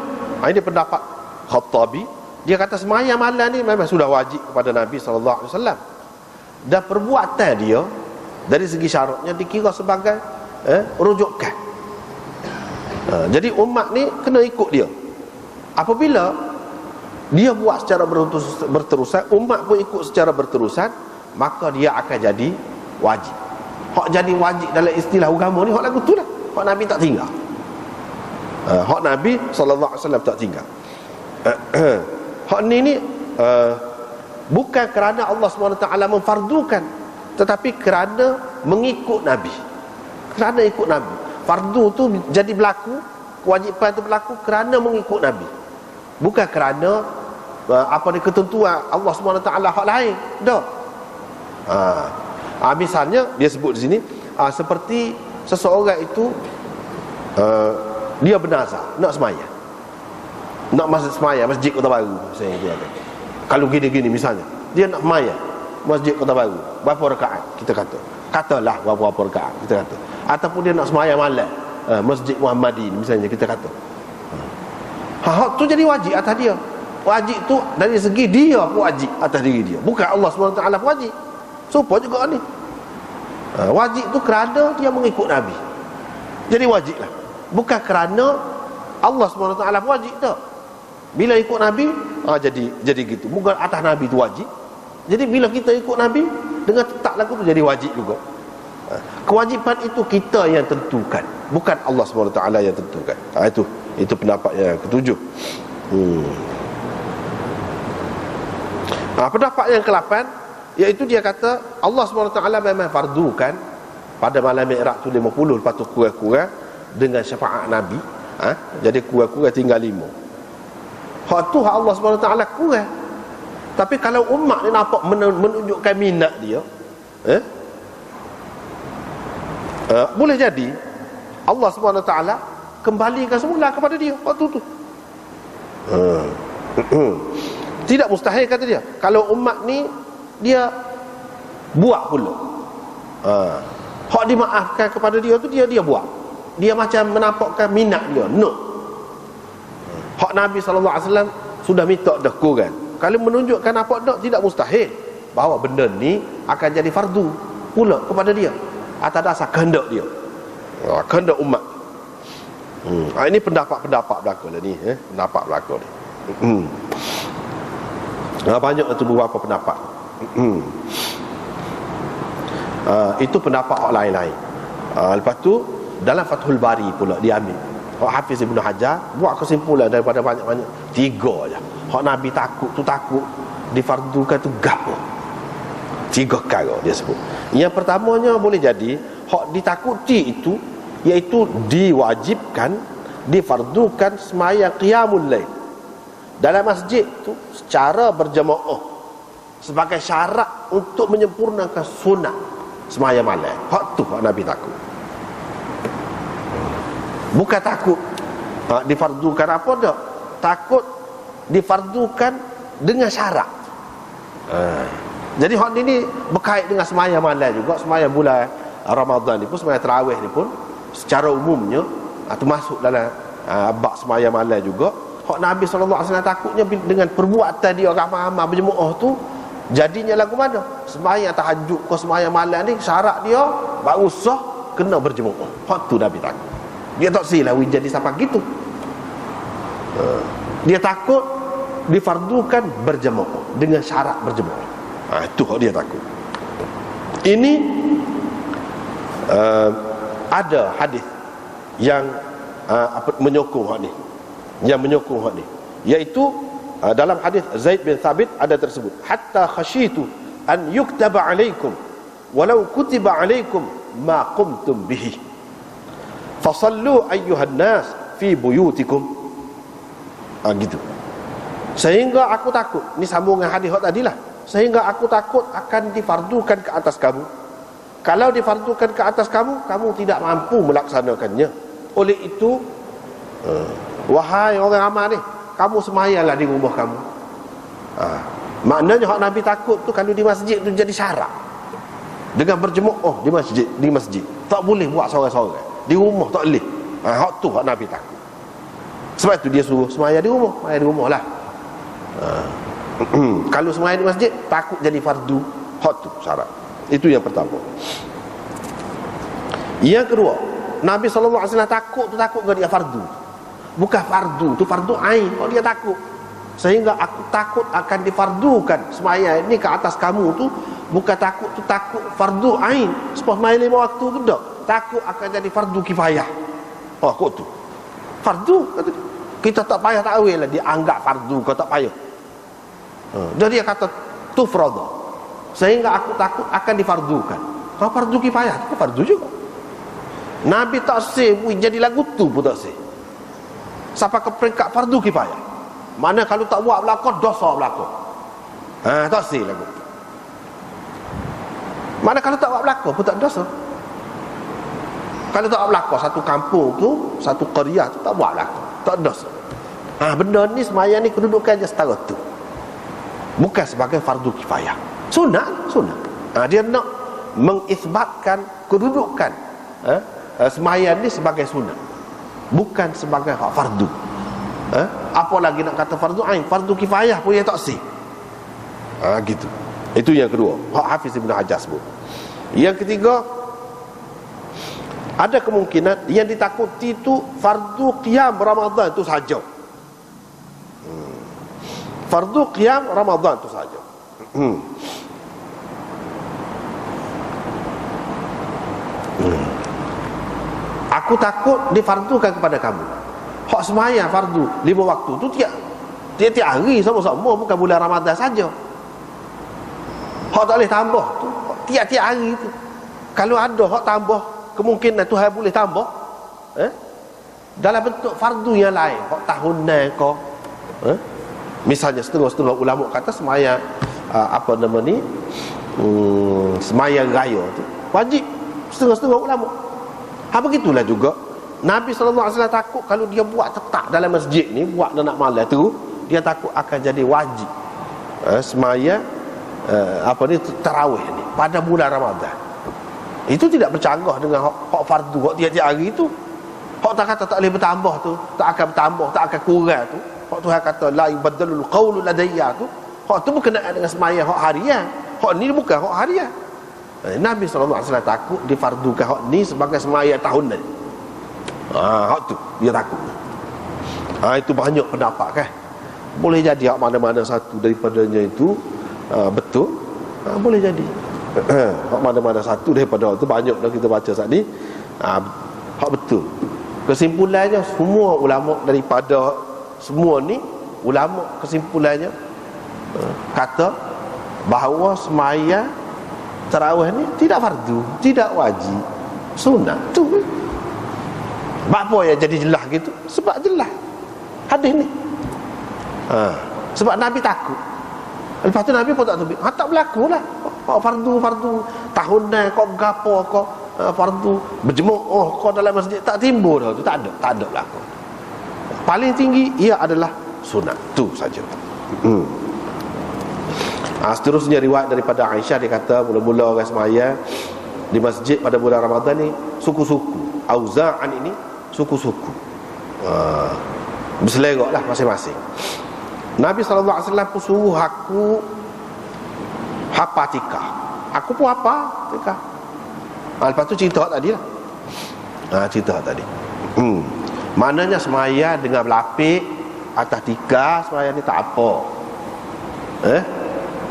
ini pendapat Khattabi. Dia kata sembahyang malam ni memang sudah wajib kepada Nabi SAW, dan perbuatan dia dari segi syaratnya dikira sebagai rujukan. Jadi umat ni kena ikut dia. Apabila dia buat secara berterusan, umat pun ikut secara berterusan, maka dia akan jadi wajib. Hak jadi wajib dalam istilah agama ni hak lagu tu lah. Hak Nabi tak tinggal. Hak Nabi SAW tak tinggal. Hak ni bukan kerana Allah SWT memfardukan, tetapi kerana mengikut Nabi. Kerana ikut Nabi. Fardu tu jadi berlaku, kewajipan tu berlaku kerana mengikut Nabi. Bukan kerana ketentuan Allah SWT hak lain. Dah. Misalnya dia sebut di sini, seperti seseorang itu dia bernazar nak sembahyang. nak masuk semaya Masjid Kota Baru misalnya dia kata. Kalau gini-gini misalnya, dia nak semaya Masjid Kota Baru, berapa rakaat kita kata? Katalah berapa rakaat kita kata. Ataupun dia nak semaya malam Masjid Muhammadi misalnya kita kata. Hak tu jadi wajib atas dia. Wajib tu dari segi dia pun wajib atas diri dia. Bukan Allah SWT pun wajib. Supaya juga ni. Wajib tu kerana dia mengikut Nabi. Jadi wajib lah. Bukan kerana Allah SWT pun wajib tak. Bila ikut Nabi, jadi gitu. Bukan atas Nabi tu wajib. Jadi bila kita ikut Nabi, dengan tetap lagu tu jadi wajib juga. Kewajipan itu kita yang tentukan, bukan Allah SWT yang tentukan. Itu pendapat yang ketujuh. Pendapat yang ke-8, iaitu dia kata Allah SWT memang fardukan pada malam Mi'raj tu 50, lepas tu kurang-kurang dengan syafaat Nabi. Jadi kurang-kurang tinggal 5. Hak tu hak Allah SWT kurang. Tapi kalau umat ni nampak menunjukkan minat dia, boleh jadi Allah SWT kembalikan semula kepada dia waktu tu. Tidak mustahil kata dia. Kalau umat ni dia buat pula, hak dimaafkan kepada dia tu dia buat. Dia macam menampakkan minat dia. No. Hak Nabi SAW sudah minta dah kurang. Kalau menunjukkan apa dak, tidak mustahil bahawa benda ni akan jadi fardu pula kepada dia atas dasar kehendak dia, kehendak umat. Ini pendapat-pendapat belaka lah ni, pendapat belaka ni. Banyak tu beberapa pendapat. Itu pendapat orang lain-lain. Lepas tu dalam Fathul Bari pula diambil Hafiz Ibn Hajar buat kesimpulan daripada banyak-banyak 3 je. Hak Nabi takut difardukan tu gapo? 3 perkara dia sebut. Yang pertamanya boleh jadi hak ditakuti itu iaitu diwajibkan, difardukan sembahyang qiyamul lail dalam masjid tu secara berjemaah sebagai syarat untuk menyempurnakan sunat sembahyang malam. Hak tu hak Nabi takut. Bukan takut difardukan apa dak. Takut difardukan dengan syarat. Jadi hak ini berkait dengan sembahyang malam juga. Sembahyang bulan Ramadan ni pun, sembahyang tarawih ni pun secara umumnya termasuk dalam bab sembahyang malam juga. Hak Nabi SAW takutnya dengan perbuatan dia ramai-ramai berjemaah tu, jadinya lagu mana? Sembahyang tahajud ke sembahyang malam ni syarat dia baru sah kena berjemaah. Hak tu Nabi takut. Dia tak silah jadi sampai gitu. Dia takut difardukan berjemaah dengan syarat berjemaah. Itu dia takut. Ini ada hadis yang menyokong hak ni, iaitu dalam hadis Zaid bin Thabit ada tersebut, hatta khasyitu an yuktaba alaikum walau kutiba alaikum ma qumtum bihi fasallu ayyuhan nas fi buyutikum. Gitu. Sehingga aku takut, ni sambungan hadis tadilah, sehingga aku takut akan difardukan ke atas kamu. Kalau difardukan ke atas kamu, kamu tidak mampu melaksanakannya. Oleh itu, wahai orang ramai ni, kamu semayanglah di rumah kamu. Maknanya hak Nabi takut tu kalau di masjid tu jadi syarat. Dengan berjemaah di masjid tak boleh buat seorang-seorang. Di rumah tak boleh. Hak tu hak Nabi takut. Sebab itu dia suruh semayang di rumah. Semayang di rumah lah. Kalau semayang di masjid takut jadi fardu. Hak tu syarat. Itu yang pertama. Yang kedua, Nabi SAW takut ke dia fardu. Bukan fardu, tu fardu ain. Kalau dia takut, sehingga aku takut akan difardukan semayang ini ke atas kamu tu, bukan takut tu takut fardu ain. Sebab semayang 5 waktu tu tak. Takut akan jadi fardu kifayah. Kok tu fardu kata dia. Kita tak payah takwil lah, dia anggap fardu, kau tak payah. Jadi dia kata tufrada, sehingga aku takut akan difardukan. Kalau fardu kifayah itu fardu juga. Nabi tak say jadi lagu tu pun tak say sampai ke peringkat fardu kifayah. Mana kalau tak buat belakang, dosa belakang. Tak say lagu tu. Mana kalau tak buat belakang pun tak dosa. Kalau tak buat belakang, satu kampung tu, satu qaryah tu tak buat belakang, tak dosa. Benda ni sembahyang ni kedudukan je setara tu, bukan sebagai fardu kifayah. Sunat. Dia nak mengisbatkan kedudukan sembahyang ni sebagai sunat, bukan sebagai hak fardu. Apa lagi nak kata fardu ain, fardu kifayah pun dia tak sah. Gitu. Itu yang kedua, hak Hafiz Ibn Hajar sebut. Yang ketiga, ada kemungkinan yang ditakuti itu fardu qiyam Ramadan itu saja. Fardu qiyam Ramadan itu saja. Aku takut difardukan kepada kamu. Hak sembahyang fardu 5 waktu tu tiap hari sama-sama, bukan bulan Ramadan saja. Hak tak boleh tambah tu tiap-tiap hari tu. Kalau ada hak tambah, kemungkinan Tuhan boleh tambah dalam bentuk fardu yang lain, hak tahunan ke. Misalnya setengah-setengah ulama kata sembahyang sembahyang raya tu wajib, setengah-setengah ulama. Begitulah juga Nabi SAW takut kalau dia buat tetap dalam masjid ni, buat nak malam tu, dia takut akan jadi wajib sembahyang tarawih ni pada bulan Ramadan. Itu tidak bercanggah dengan hak fardu, hak tiap-tiap hari tu. Hak tak kata tak boleh bertambah tu, tak akan bertambah, tak akan kurang tu. Hak Tuhan kata la yubaddalul qawlu ladayya tu, hak tu berkenaan dengan sembahyang hak harian. Hak ni bukan hak harian. Nabi SAW takut difardukan hak ni sebagai sembahyang tahunan. Hak tu dia takut. Itu banyak pendapat kan. Boleh jadi hak mana-mana satu daripadanya itu betul, boleh jadi. Hak mana-mana satu daripada itu, banyak dah kita baca saat ni, hak betul. Kesimpulannya semua ulama daripada semua ni ulama, kesimpulannya kata bahawa sembahyang tarawih ni tidak fardu, tidak wajib, sunat tu. Apa yang jadi jelas gitu? Sebab jelas hadis ni. Sebab Nabi takut. Lepas tu Nabi pun tak tahu. Tak berlaku lah fardu tahunan kau gapo kau fardu berjemaah kau dalam masjid, tak timbul dah tu, tak ada berlaku. Paling tinggi ia adalah sunat tu saja. Seterusnya riwayat daripada Aisyah, dia kata mula-mula orang sembahyang di masjid pada bulan Ramadan ni suku-suku. Auza'an ini suku-suku, berselerok lah masing-masing. Nabi SAW pun suruh aku hafal tikah. Aku pun hafal tikah. Lepas tu cerita tadi lah. Cerita tadi. Maknanya sembahyang dengan berlapik atas tikah, sembahyang ni tak apa.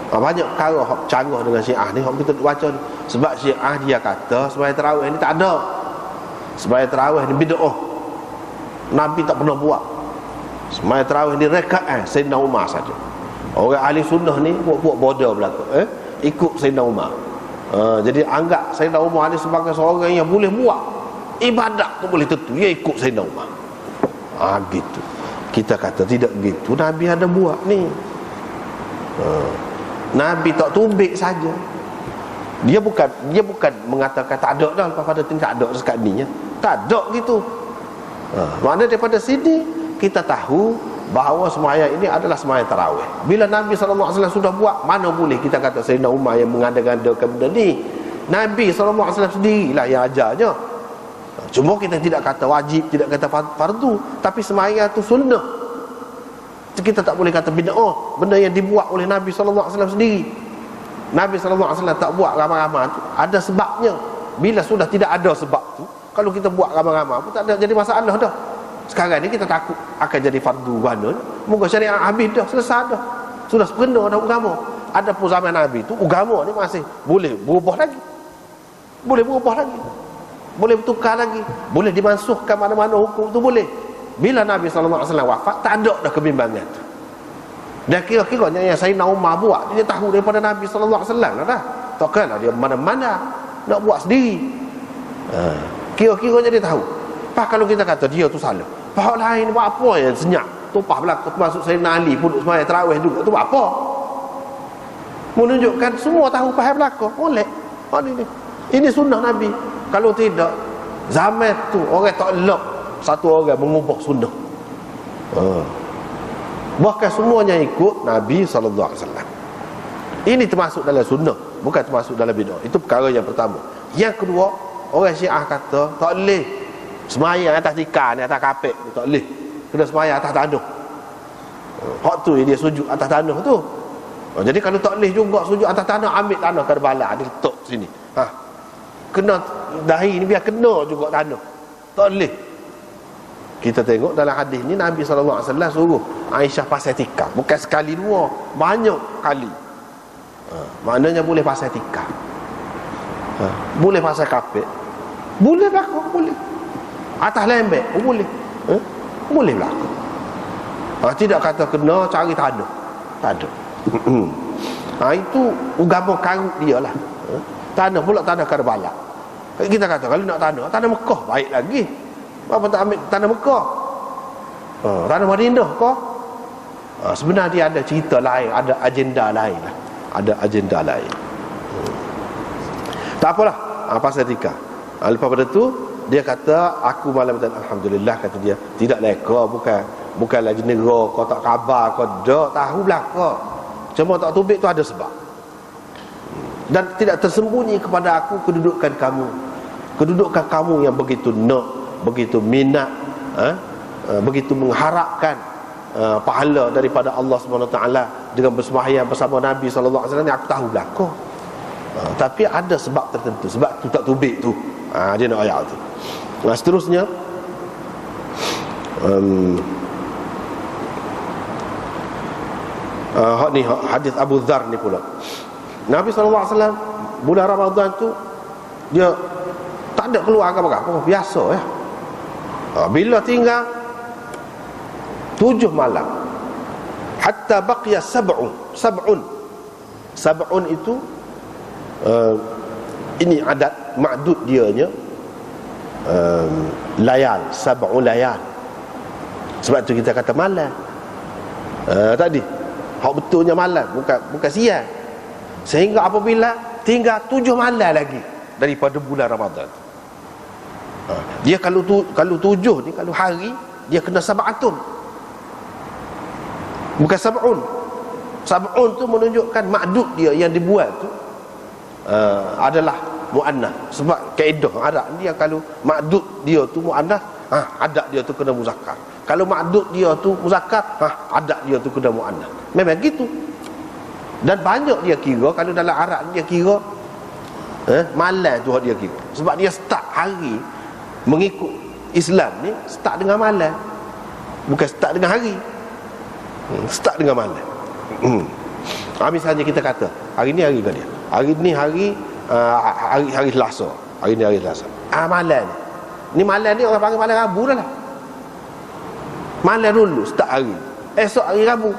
Banyak perkara hak canggah dengan Syiah ni, hak kita baca ni. Sebab Syiah dia kata sembahyang tarawih ni tak ada. Sembahyang tarawih ni bid'ah. Nabi tak pernah buat. Sembahyang tarawih ni rakaat Sayyidina Umar saja. Orang ahli sunnah ni buat bodoh belaka, ikut Sayyidina Umar. Jadi anggap Sayyidina Umar ni sebagai seorang yang boleh buat ibadat tu boleh tentu, dia ikut Sayyidina Umar. Gitu. Kita kata tidak gitu. Nabi ada buat ni. Nabi tak tumbik saja. Dia bukan mengatakan tak ada dah, lepas pada tingkat ada dekat ni ya. Tak ada gitu. Maknanya daripada sini kita tahu bahawa sembahyang ini adalah sembahyang tarawih. Bila Nabi SAW sudah buat, mana boleh kita kata Sayyidina Umar yang mengada-gadakan benda ni. Nabi SAW sendirilah yang ajarnya. Cuma kita tidak kata wajib, tidak kata fardu, tapi sembahyang itu sunnah. Kita tak boleh kata bid'ah, benda yang dibuat oleh Nabi SAW sendiri. Nabi SAW tak buat ramai-ramai tu, ada sebabnya. Bila sudah tidak ada sebab tu, kalau kita buat ramai-ramai pun tak ada jadi masalah dah. Sekarang ni kita takut akan jadi fardu guna. Moga syariat habis dah, selesai dah. Sudah sempurna dah agama. Adapun zaman Nabi tu agama ni masih boleh berubah lagi. Boleh berubah lagi. Boleh bertukar lagi. Boleh dimansuhkan mana-mana hukum tu boleh. Bila Nabi SAW wafat, tak ada dah kebimbangan tu. Dan kira-kiranya yang Sayyidina Umar buat, dia tahu daripada Nabi SAW dah. Takkanlah dia mana-mana nak buat sendiri. Kira-kiranya dia tahu. Kalau kita kata dia tu salah, pihak lain buat apa yang senyap tumpah belaka, termasuk Sayyidina Ali pun sembahyang tarawih juga, tu buat apa? Menunjukkan semua tahu pihak belaka. Boleh. Ini sunnah Nabi. Kalau tidak, zaman tu orang tak elok satu orang mengubah sunnah. Bahkan semuanya ikut Nabi SAW. Ini termasuk dalam sunnah, bukan termasuk dalam bid'ah. Itu perkara yang pertama. Yang kedua, orang Syiah kata tak boleh semayang atas tikar ni, atas kapek ni, tak boleh. Kena semayang atas tanah. Hak tu dia sujud atas tanah tu. Jadi kalau tak boleh juga sujud atas tanah, ambil tanah Karbala, dia letak sini. Kena dahi ni biar kena juga tanah. Tak boleh. Kita tengok dalam hadis ni Nabi SAW suruh Aisyah pasal tikar. Bukan sekali dua, banyak kali. Maknanya boleh pasal tikar, boleh pasal kapek, boleh berlaku, boleh atas lembek pun boleh, boleh berlaku. Tidak kata kena cari tanah, tak ada. Itu agama karut dia lah. Tanah pula tanah Karbala. Kita kata kalau nak tanah Mekah baik lagi. Apa tak ambil tanah Mekah? Tanah Madinah kau? Sebenarnya dia ada cerita lain, ada agenda lain lah. Ada agenda lain. Tak apalah, pasal tikar. Lepas pada tu dia kata aku malam dan alhamdulillah, kata dia, tidak leka, bukan lagi negara kau tak khabar, kau dak tahu belaka. Cuma tak tubik tu ada sebab. Dan tidak tersembunyi kepada aku kedudukan kamu yang begitu nak, begitu minat, begitu mengharapkan pahala daripada Allah SWT dengan bersembahyang bersama Nabi SAW ni, aku tahu belaka. Tapi ada sebab tertentu, sebab tu tak tubik tu. Dia nak ayat tu. Seterusnya ni hadis Abu Dzar ni pula. Nabi SAW bulan Ramadan tu dia tak ada keluar apa-apa, biasa ya. Bila tinggal 7 malam, hatta baqiya sab'un itu ini adat ma'dud dianya, layal, sab'u layal. Sebab tu kita kata malam. Tadi hak betulnya malam, bukan siang. Sehingga apabila tinggal 7 malam lagi daripada bulan Ramadan, dia kalau 7 ni, kalau hari dia kena sab'atun, bukan sab'un. Sab'un tu menunjukkan ma'dud dia yang dibuat tu adalah mu'annas. Sebab kaedah Arab dia, kalau ma'dud dia tu mu'annas, adat dia tu kena muzakkar. Kalau ma'dud dia tu muzakkar, adat dia tu kena mu'annas. Memang gitu. Dan banyak dia kira, kalau dalam Arab dia kira malam tu dia kira. Sebab dia start hari mengikut Islam ni, start dengan malam, bukan start dengan hari. Start dengan malam. Misalnya kita kata hari ni hari dia, hari ni hari Selasa, hari ni hari Selasa. Malam ni malam ni orang panggil malam Rabu dah lah. Malam dulu start hari, esok hari Rabu.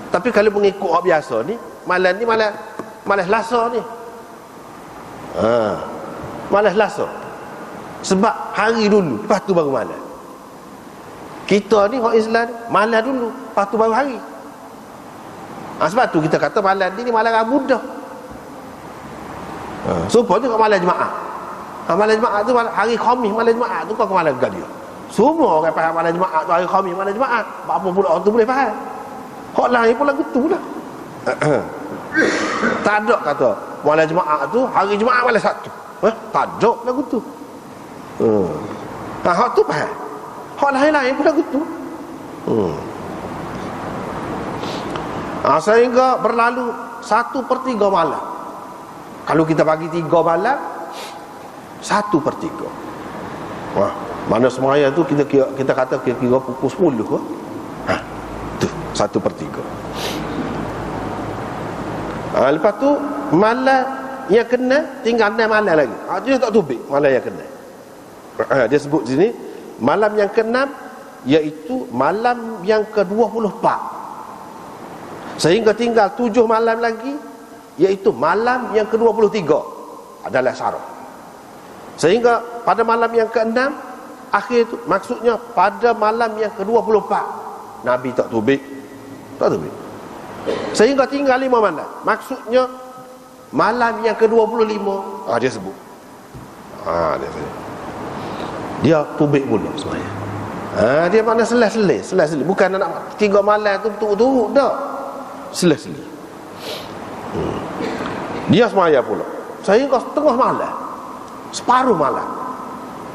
Tapi kalau mengikut orang biasa ni, malam ni malam Selasa ni. Malam Selasa. Sebab hari dulu, lepas tu baru malam. Kita ni orang Islam, malam dulu, lepas tu baru hari. Sebab tu kita kata malam ni malam Rabu dah. Supaya juga malam Jumaat. Malam Jumaat tu hari Khamis, malam Jumaat tu kau ke malam dia. Semua orang faham malam Jumaat tu hari Khamis, malam Jumaat. Apa pula orang tu boleh faham. Hak lain pun lagu tu lah. Tak ada kata malam Jumaat tu hari Jumaat malam Sabtu. Tak ada lagu tu. Hak tu faham. Hak lain-lain pun lagu tu. Sehingga berlalu 1/3 malam. Kalau kita bagi 3 malam, 1/3. Mana semaya tu kita kata kira pukul 10 ke? Tu 1/3. Lepas tu malam yang kena tinggal 6 malam lagi. Dia tak tubik malam yang kena. Dia sebut sini malam yang ke-6, iaitu malam yang ke-24. Sehingga tinggal 7 malam lagi, iaitu malam yang ke-23 adalah Syarah. Sehingga pada malam yang ke-6 akhir itu, maksudnya pada malam yang ke-24 Nabi tak tubik. Sehingga tinggal 5 malam, maksudnya malam yang ke-25 dia sebut. Dia tubik pula semuanya. Dia makna selah-selah. Bukan nak 3 malam tu turut-turut dah. Selah-selah. Dia semaya pula. Saya kau setengah malam, separuh malam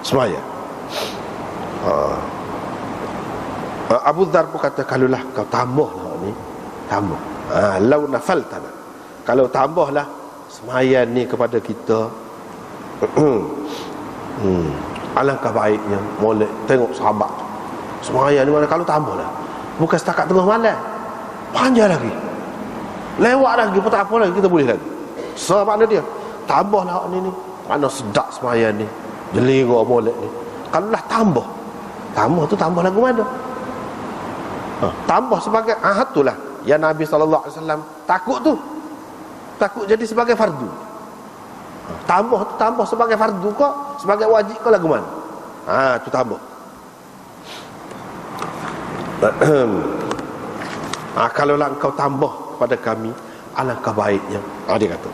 semaya. Abu Dhar pun kata, kalaulah kau tambahlah ni, tambah. Lau nafaltana, kalau tambahlah semaya ni kepada kita, alangkah baiknya. Molek tengok sahabat tu semaya ni mana, kalau tambahlah, bukan setakat tengah malam, panjang lagi, lewat lagi pun tak apa lagi, kita boleh lagi. So makna dia, tambahlah ni mana sedap semaya ni, jelira molek ni. Kalau lah tambah tu tambah lagu mana? Tambah sebagai itulah yang Nabi SAW takut tu, takut jadi sebagai fardu. Tambah tu tambah sebagai fardu kok, sebagai wajib kok lagu mana? Tu tambah. Kalaulah engkau tambah pada kami, alangkah baiknya. Dia kata.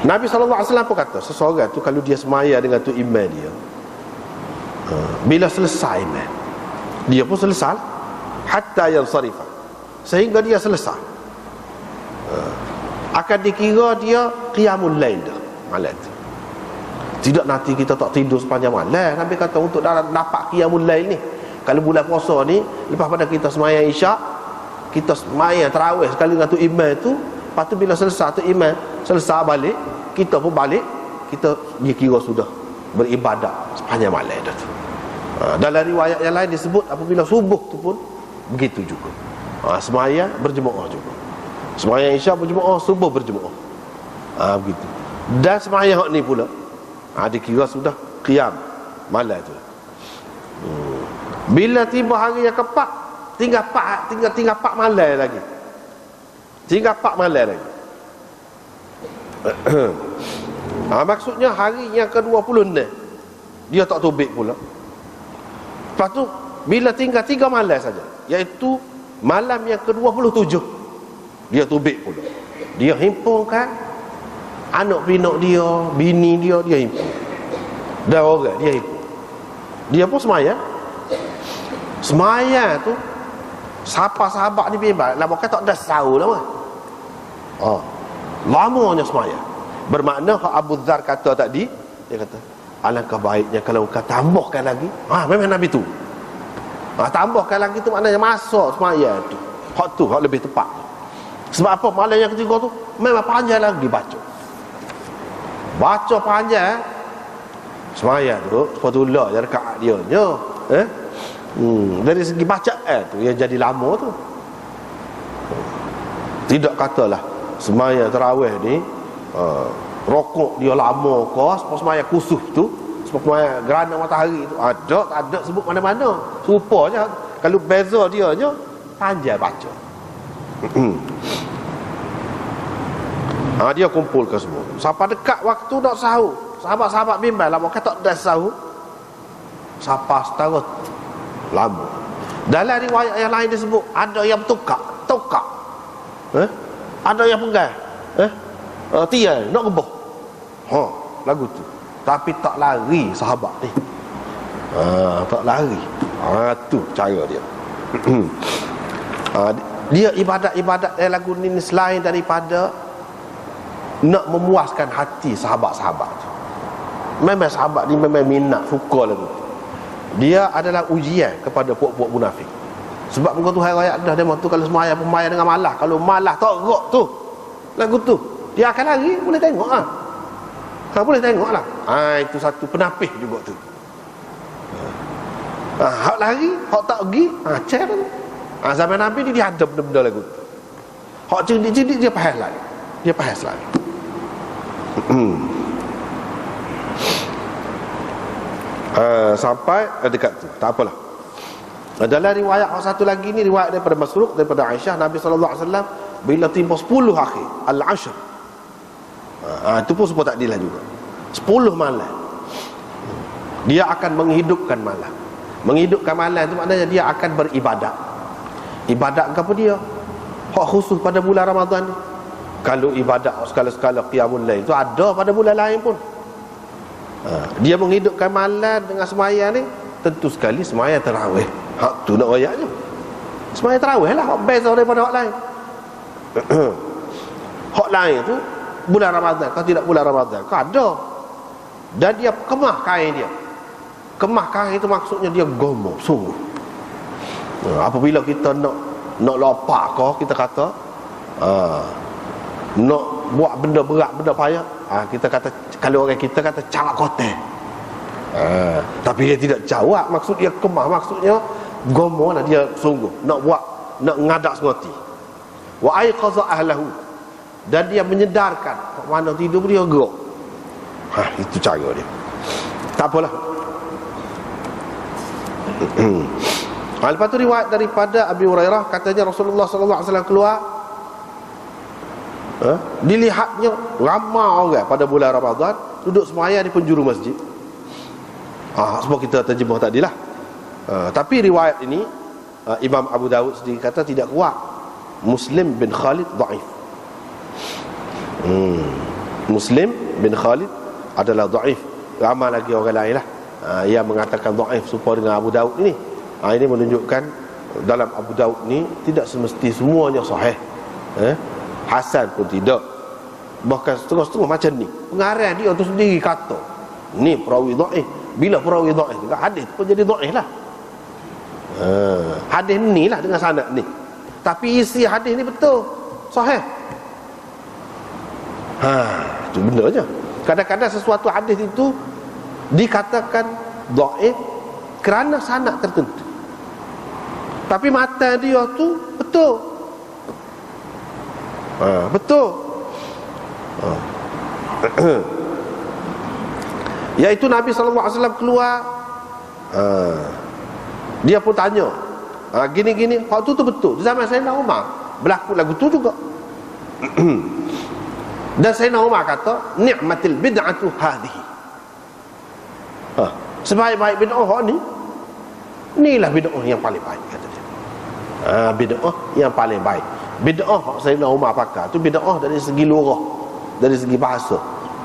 Nabi SAW pun kata, seseorang tu kalau dia semaya dengan tu iman dia, bila selesai iman, dia pun selesai, hatta yang sarifah, sehingga dia selesai, akan dikira dia qiyamul lail dah malam tu. Tidak nanti kita tak tidur sepanjang malam. Nabi kata untuk dapat qiyamul lail ni, kalau bulan puasa ni, lepas pada kita semaya isyak, kita semaya tarawih sekali dengan tu imam tu, lepas tu bila selesai tu imam selesai balik, kita pun balik, kita dikira sudah beribadat sepanjang malam dah tu. Dalam riwayat yang lain disebut apabila subuh tu pun begitu juga. Semaya berjemaah juga, semaya isyak berjemaah, subuh berjemaah. Begitu. Dan semaya hak ni pula dikira sudah qiyam malam tu. Bila tiba hari yang keempat, tinggal 4 malam lagi. Tinggal 4 malam lagi. Maksudnya hari yang ke-20 ni dia tak tubik pula. Lepas tu bila tinggal 3 malam saja, iaitu malam yang ke-27, dia tubik pula. Dia himpunkan anak pinak dia, bini dia himpun, dan orang dia himpun. Dia pun semaya. Semaya tu sahabat ni bimbang, lah bukan tak ada sahur lah. Lamanya semaya. Bermakna kalau Abu Dhar kata tadi, dia kata alangkah baiknya kalau kau tambahkan lagi. Memang Nabi tu tambahkan lagi tu maknanya masuk semaya tu. Hak tu hak lebih tepat. Sebab apa? Malam yang ketiga tu memang panjang lagi baca panjang. Semaya tu sepatutnya je rakaat dia nya. Dari segi bacaan tu yang jadi lama tu. Tidak katalah semaya tarawih ni rokok dia lama ke, sebab semaya kusuf tu, sebab semaya gerhana matahari tu tak ada sebut mana-mana, serupa je. Kalau beza dia nya panjang baca. Dia kumpulkan semua sampai dekat waktu nak sahur. Sahabat-sahabat bimbang lah, bukan tak ada sahur, sampai setara lama. Dalam riwayat yang lain disebut ada yang tukar, ada yang pegang tiai nak gebah lagu tu, tapi tak lari sahabat ni. Tak lari. Tu cara dia. Dia ibadat-ibadat lagu ni selain daripada nak memuaskan hati sahabat-sahabat tu. Memang sahabat ni memang minat, suka lagu tu. Dia adalah ujian kepada puak-puak munafik. Sebab muka Tuhan ayat dah dia tu, kalau semaya pemaya dengan malah, kalau malah tak gerak tu lagu tu, dia akan lari. Boleh tengok boleh tengok lah. Itu satu penapih juga tu. Hak lari, hak tak pergi, cer tu. Zaman Nabi ni dia ada benda-benda lagu tu. Hak cerdik-cerdik dia faham lagi. Dia faham lagi. Sampai dekat tu, tak apalah. Dalam riwayat satu lagi ni, riwayat daripada Masruq, daripada Aisyah, Nabi SAW bila tiba 10 akhir al-ashr, itu pun sebut takdir lah juga, 10 malam dia akan menghidupkan malam. Menghidupkan malam itu maknanya dia akan beribadat. Ibadat apa dia? Hak khusus pada bulan Ramadan ni. Kalau ibadat skala-skala qiyamul lail itu ada pada bulan lain pun. Dia menghidupkan malam dengan sembahyang ni, tentu sekali sembahyang tarawih. Hak tu nak royaknya. Sembahyang tarawih lah, hak beza daripada hak lain. Hak lain tu bulan Ramadan, kalau tidak bulan Ramadan, kau ada. Dan dia kemah kain dia. Kemah kain itu maksudnya dia gomoh sungguh. Apabila kita nak lopak kau, kita kata nak buat benda berat, benda payah, kita kata, kalau orang kita kata cawak kote. Tapi dia tidak cawak, maksud dia kemah, maksudnya gomoh lah, dia sungguh nak buat, nak ngadak sengoti. Wa aiqaza ahlahu, dan dia menyedarkan mana tidur dia gerak. Itu cara dia. Tak apalah. Lepas tu riwayat daripada Abi Hurairah, katanya Rasulullah SAW keluar, dilihatnya ramai orang pada bulan Ramadan duduk sembahyang di penjuru masjid. Sebab kita terjemah tadilah. Tapi riwayat ini Imam Abu Dawud sendiri kata tidak kuat. Muslim bin Khalid dhaif. Muslim bin Khalid adalah dhaif. Ramai lagi orang lain lah yang mengatakan dhaif serupa dengan Abu Dawud ini. Ini menunjukkan dalam Abu Dawud ni tidak semesti semuanya sahih. Hasan pun tidak. Bahkan setengah-setengah macam ni. Pengarang dia tu sendiri kata, ni perawi dhaif. Bila perawi dhaif juga, hadis pun jadi dhaif lah. Hadis ni lah dengan sanad ni. Tapi isi hadis ni betul, sahih. Itu benda je. Kadang-kadang sesuatu hadis itu dikatakan dhaif kerana sanad tertentu, tapi matan dia tu betul. Betul. Iaitu Nabi SAW keluar, dia pun tanya, gini-gini, hak tu betul. Zaman Sayyidina Umar berlaku lagu tu juga. Dan Sayyidina Umar kata, ni'matil bid'atu hadhihi. Sebaik-baik bid'ah ni, inilah bid'ah yang paling baik, kata dia. Bid'ah yang paling baik. Bid'ah Sayyidina Umar pakai tu bid'ah dari segi lurah, dari segi bahasa,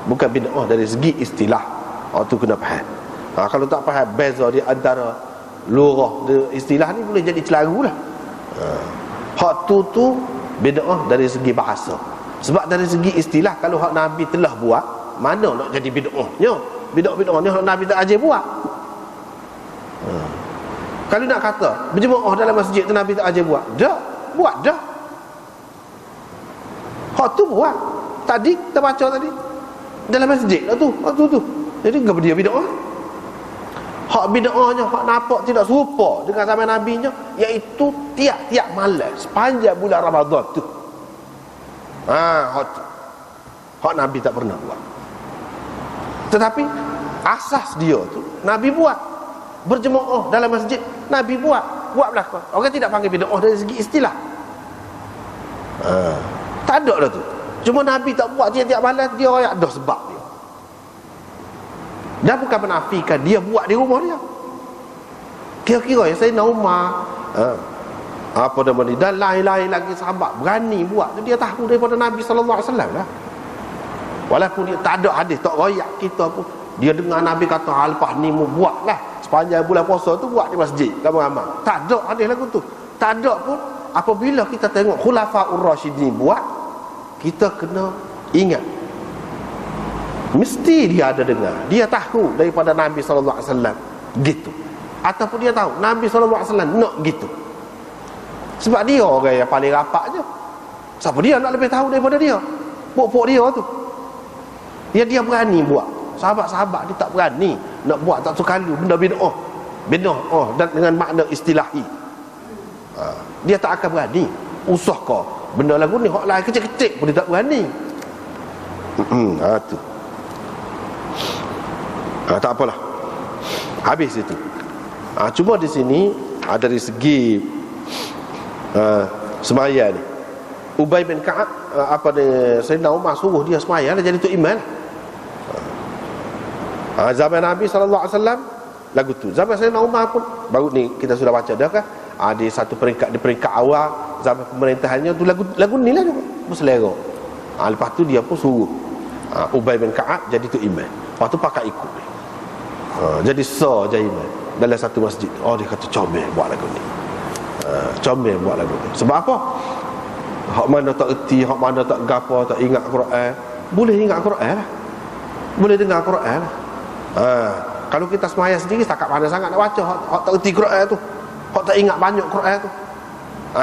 bukan bid'ah dari segi istilah. Tu kena faham. Kalau tak faham beza di antara lurah dan istilah ni, boleh jadi celaru lah. Hak tu bid'ah dari segi bahasa. Sebab dari segi istilah, kalau hak Nabi telah buat, mana nak jadi bid'ahnya? Bid'ah-bid'ahnya hak Nabi tak ajar buat. Kalau nak kata berjemaah dalam masjid tu Nabi tak ajar buat, dah buat dah. Hak tu buat. Tadi kita baca tadi dalam masjid lah tu. Hak tu. Jadi enggak dia bid'ah. Hak bid'ahnya, hak nampak tidak serupa dengan zaman Nabi-nya, iaitu tiap-tiap malam sepanjang bulan Ramadan tu. Hak tu. Hak Nabi tak pernah buat. Tetapi asas dia tu Nabi buat. Berjemaah dalam masjid Nabi buat belakang. Orang tidak panggil bid'ah dari segi istilah. Tak ada dah tu. Cuma Nabi tak buat tiap-tiap malam, dia royak dah sebab dia. Dan bukan menafikan dia buat di rumah dia. Kira-kira yang Sayyidina Umar, apa nama ni, dan lain-lain lagi sahabat berani buat tu, dia tahu daripada Nabi SAW lah. Walaupun dia tak ada hadis, tak royak kita pun, dia dengar Nabi kata, lepas ni mu buat lah sepanjang bulan puasa tu, buat di masjid ramai-ramai. Tak ada hadis lagu tu. Tak ada pun. Apabila kita tengok Khulafaur Rasyidin buat, kita kena ingat, mesti dia ada dengar, dia tahu daripada Nabi SAW gitu, ataupun dia tahu Nabi SAW nak gitu. Sebab dia orang yang paling rapat je. Siapa dia nak lebih tahu daripada dia? Pok-pok dia tu. Dia berani buat. Sahabat-sahabat dia tak berani nak buat, tak sekali benda bid'ah dan dengan makna istilahi. Dia tak akan berani. Usah kau benda lagu ni, hak lain kecil-kecil pun dia tak berani. Tu. Tak apalah, habis itu. Cuma di sini dari segi sembahyang ni, Ubay bin Ka'ab, Sayyidina Umar suruh dia sembahyang jadi tu imam. Zaman Nabi SAW lagu tu. Zaman Sayyidina Umar pun baru ni kita sudah baca dah kan, di satu peringkat, di peringkat awal zaman pemerintahannya tu lagu ni lah juga berselera. Lepas tu dia pun suruh Ubay bin Ka'ab jadi tu imam. Lepas tu pakai ikut ni. Jadi je imam dalam satu masjid. Dia kata comel buat lagu ni. Comel buat lagu ni. Sebab apa? Hak mana tak erti, hak mana tak gapo, tak ingat Quran, boleh ingat Quran lah. Boleh dengar Quran lah. Kalau kita semaya sendiri setakat mana sangat nak baca hak tak erti Quran tu, hak tak ingat banyak Quran tu.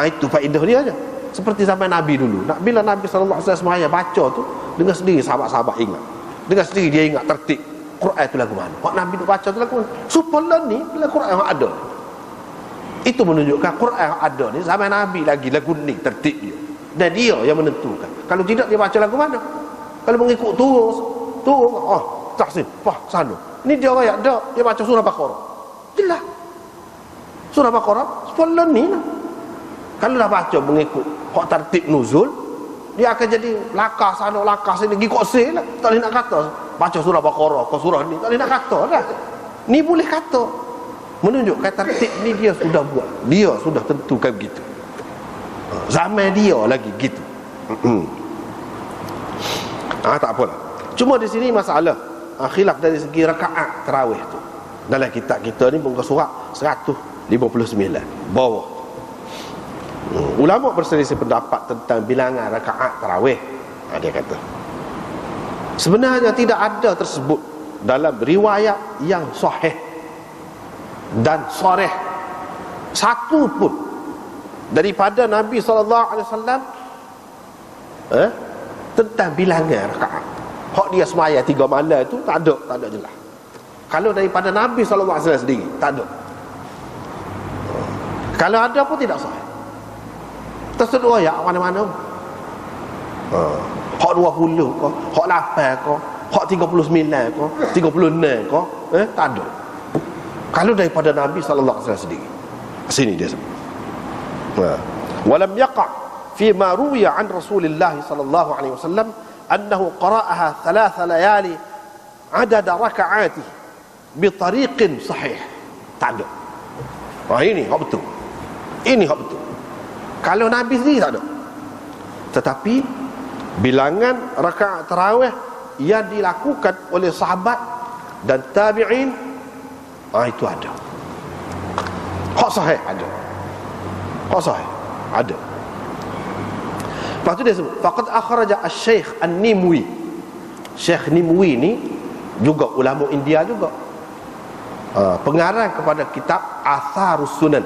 Itu faedah dia aja. Seperti zaman Nabi dulu. Bila Nabi sallallahu alaihi wasallam semaya baca tu, dengan sendiri sahabat-sahabat ingat. Dengan sendiri dia ingat tertib. Quran tu lagu mana? Hak Nabi tu baca tu lagu mana? Supaya ni bila Quran yang ada. Itu menunjukkan Quran yang ada ni zaman Nabi lagi lagu ni tertib dia. Dan dia yang menentukan. Kalau tidak dia baca lagu mana? Kalau mengikut turun, tahsin, sana. Ni dia ayat dak, dia baca surah Baqarah. Jelas. Surah Baqarah sepuluh ni lah. Kalau dah baca mengikut hak tertib nuzul, dia akan jadi lakah sana, lakah sini, pergi koksir lah. Tak boleh nak kata baca surah Baqarah ke surah ni, tak boleh nak kata dah. Ni boleh kata. Menunjukkan tertib ni dia sudah buat. Dia sudah tentukan begitu. Zaman dia lagi gitu. Tak apalah. Cuma di sini masalah khilaf dari segi rakaat tarawih tu. Dalam kitab kita ni muka surat 159 bawah. Ulama berselisih pendapat tentang bilangan rakaat tarawih. Dia kata sebenarnya tidak ada tersebut dalam riwayat yang sahih dan sharih satu pun daripada Nabi SAW tentang bilangan rakaat. Hak dia semaya 3 malam tu tak ada jelas. Kalau daripada Nabi SAW sendiri tak ada. Kalau ada pun tidak sahih. Tersedua ayat mana-mana. Hak 20 ke, hak 8 ke, hak 39 ke, 36 ke, tak ada. Kalau daripada Nabi SAW sendiri. Sini dia sebut. ولم يقع فيما روي عن رسول الله صلى الله عليه وسلم أنه قرأها 3 ليالي عدد ركعاته بطريق صحيح. Tak ada. Ini hak betul. Ini hak betul. Kalau Nabi sendiri tak ada. Tetapi bilangan rakaat tarawih yang dilakukan oleh sahabat dan tabi'in, itu ada. Hak sahih ada. Sahih ada. Lepas tu dia sebut faqad akhraja asy-Syaikh An-Nimwi. Syekh Nimwi ni juga ulama India juga. Pengarang kepada kitab Atharus Sunan.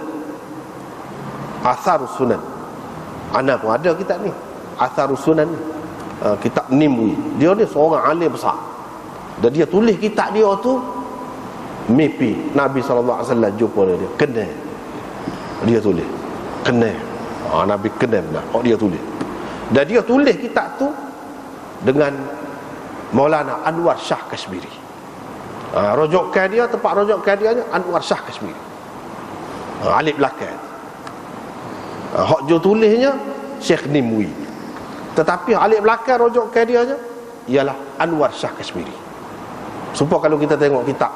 Atharus Sunan. Ana pun ada kitab ni. Atharus Sunan ni. Kitab Nimwi. Dia ni seorang alim besar. Dan dia tulis kitab dia tu mimpi Nabi SAW jumpa dia. Kena. Dia tulis. Kena. Nabi kena benar. Dia tulis. Dan dia tulis kitab tu dengan Maulana Anwar Shah Kashmiri. Rujukan dia, tempat rujukan dia Anwar Shah Kashmiri. Alif belakang. Hak dia tulisnya Syekh Nimwi. Tetapi alif belakang rujukan dia ialah Anwar Shah Kashmiri. Supaya kalau kita tengok kitab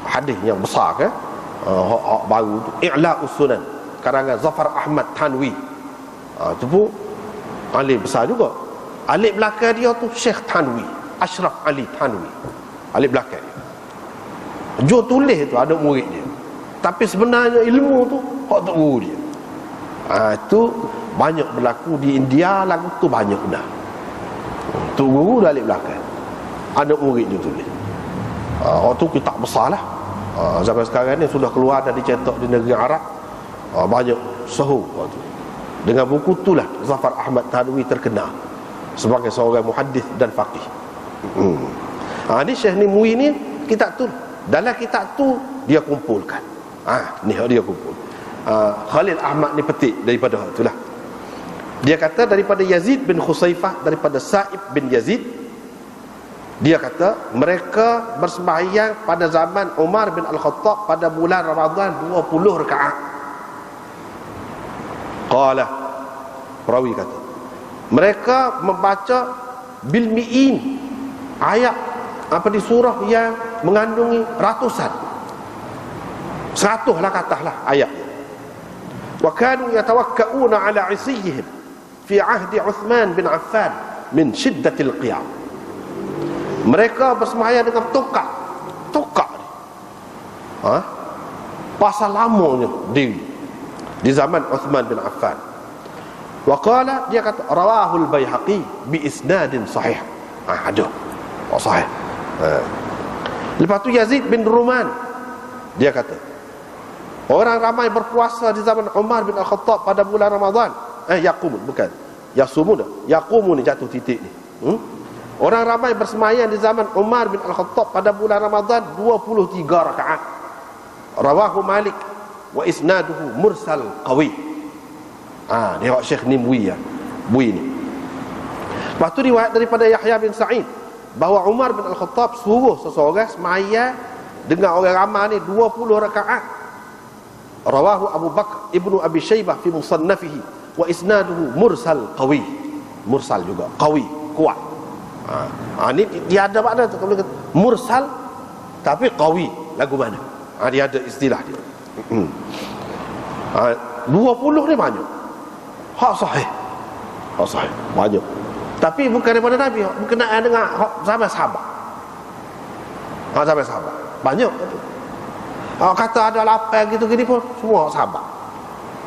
hadis yang besar ke, hak baru tu I'la'us Sunan karangan Zafar Ahmad Thanwi. Itu pun alif besar juga. Alif belakang dia tu Syekh Thanwi, Ashraf Ali Thanwi. Alif belakang dia. Jo tulis tu ada murid dia. Tapi sebenarnya ilmu tu hak tok guru dia. Itu banyak berlaku di India, lagu tu banyak dah. Tok guru dah alif belakang. Ada murid dia tulis. Tu kitab besar lah. Zaman sekarang ni sudah keluar dan dicetak di negeri Arab. Banyak sahur tu. Dengan buku itulah Zafar Ahmad Thanwi terkenal sebagai seorang muhaddis dan faqih. Ni Syekh Nimwi ni kitab tu. Dalam kitab tu dia kumpulkan. Ni dia kumpul. Khalil Ahmad ni petik daripada itulah. Dia kata daripada Yazid bin Khusaifah, daripada Sa'ib bin Yazid, dia kata mereka bersembahyang pada zaman Umar bin Al-Khattab pada bulan Ramadan 20 rakaat. Qala, perawi kata mereka membaca bil mi'in, ayat di surah yang mengandungi ratusan, 100 lah katalah ayat. Wa kanu yatawakka'una ala isiyihim fi ahdi Uthman bin Affan min shiddatil qiyam. Mereka bersemayam dengan tokak ni. Pasal lamanya di zaman Uthman bin Affan. Wa qala, dia kata, rawahul Baihaqi bi isnadin sahih. Ada sahih. Lepas tu Yazid bin Ruman, dia kata, orang ramai berpuasa di zaman Umar bin Al-Khattab pada bulan Ramadan. Yaqumun, bukan Yasumun, Yaqumun ni jatuh titik ni. Orang ramai bersemayam di zaman Umar bin Al-Khattab pada bulan Ramadan 23 rakaat. Rawahu Malik wa isnaduhu mursal qawi. Dia Syekh Nimwi Bui ni. Lepas tu riwayat daripada Yahya bin Sa'id bahawa Umar bin Al-Khattab suruh seseorang semayam dengan orang ramai ni 20 rakaat. Rawahu Abu Bakr Ibnu Abi Syaibah fi Musannafihi wa isnaduhu mursal qawi. Mursal juga qawi, kuat. Ni dia ada makna tu, kalau kata mursal tapi qawi, lagu mana? Dia ada istilah dia. 20 ni banyak. Hak sahih banyak. Tapi bukan daripada Nabi, berkenaan dengan zaman sahabat. Zaman sahabat banyak. Kata ada 8 gitu-gini pun semua sahabat,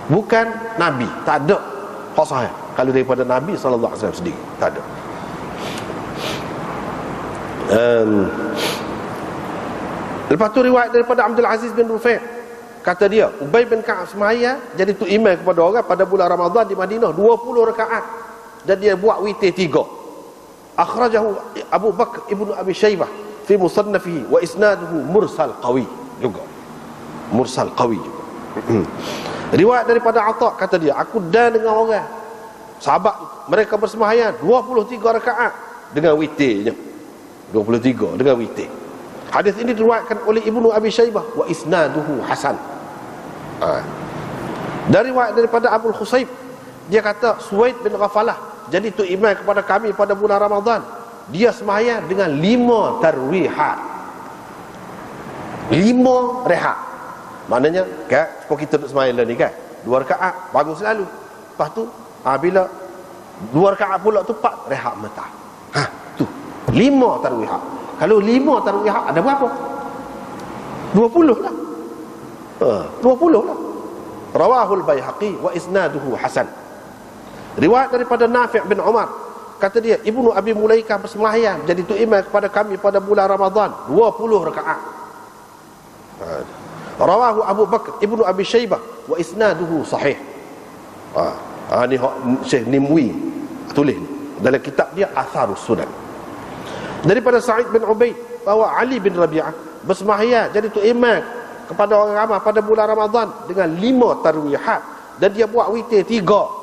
bukan Nabi. Tak ada hak sahih kalau daripada Nabi sallallahu alaihi wasallam sendiri, tak ada. Lepas tu riwayat daripada Abdul Aziz bin Rufai', kata dia, Ubay bin Ka'ab semaya jadi tu imam kepada orang pada bulan Ramadan di Madinah 20 rakaat, dan dia buat witir 3. Akhrajahu Abu Bakr Ibnu Abi Syaibah fi Musannafihi wa isnaduhu mursal qawi juga. Mursal qawi juga. Riwayat daripada Atha, kata dia, aku dan dengan orang sahabat mereka bersembahyang 23 rakaat dengan witirnya. 23 dengan witir. Hadis ini diriwayatkan oleh Ibnu Abi Syaibah wa isnaduhu hasan. Dari riwayat daripada Abu Khusayb, dia kata Suwaid bin Ghafalah jadi tu imam kepada kami pada bulan Ramadan. Dia sembahyang dengan 5 tarwihat. 5 rehat. Maknanya kan seperti kita duduk sembahyang ni kan, 2 rakaat bangun selalu. Lepas tu bila 2 rakaat pula tu 4 rehat mentah. Tu 5 tarwihat. Kalau 5 tarwihat ada berapa? 20 lah. 20 lah. Rawahul Baihaqi wa isnaduhu hasan. Riwayat daripada Nafi' bin Umar, kata dia, Ibnu Abi Mulaikah bersembahyang jadi tu imam kepada kami pada bulan Ramadan 20 rakaat. Rawahu Abu Bakr Ibnu Abi Syaibah wa isnaduhu sahih. Ni Syekh Nimwi tulis dalam kitab dia Atharus Sunan. Daripada Sa'id bin Ubaid bahawa Ali bin Rabi'ah bersembahyang jadi tu imam kepada orang ramai pada bulan Ramadan dengan 5 tarwihat, dan dia buat witir 3.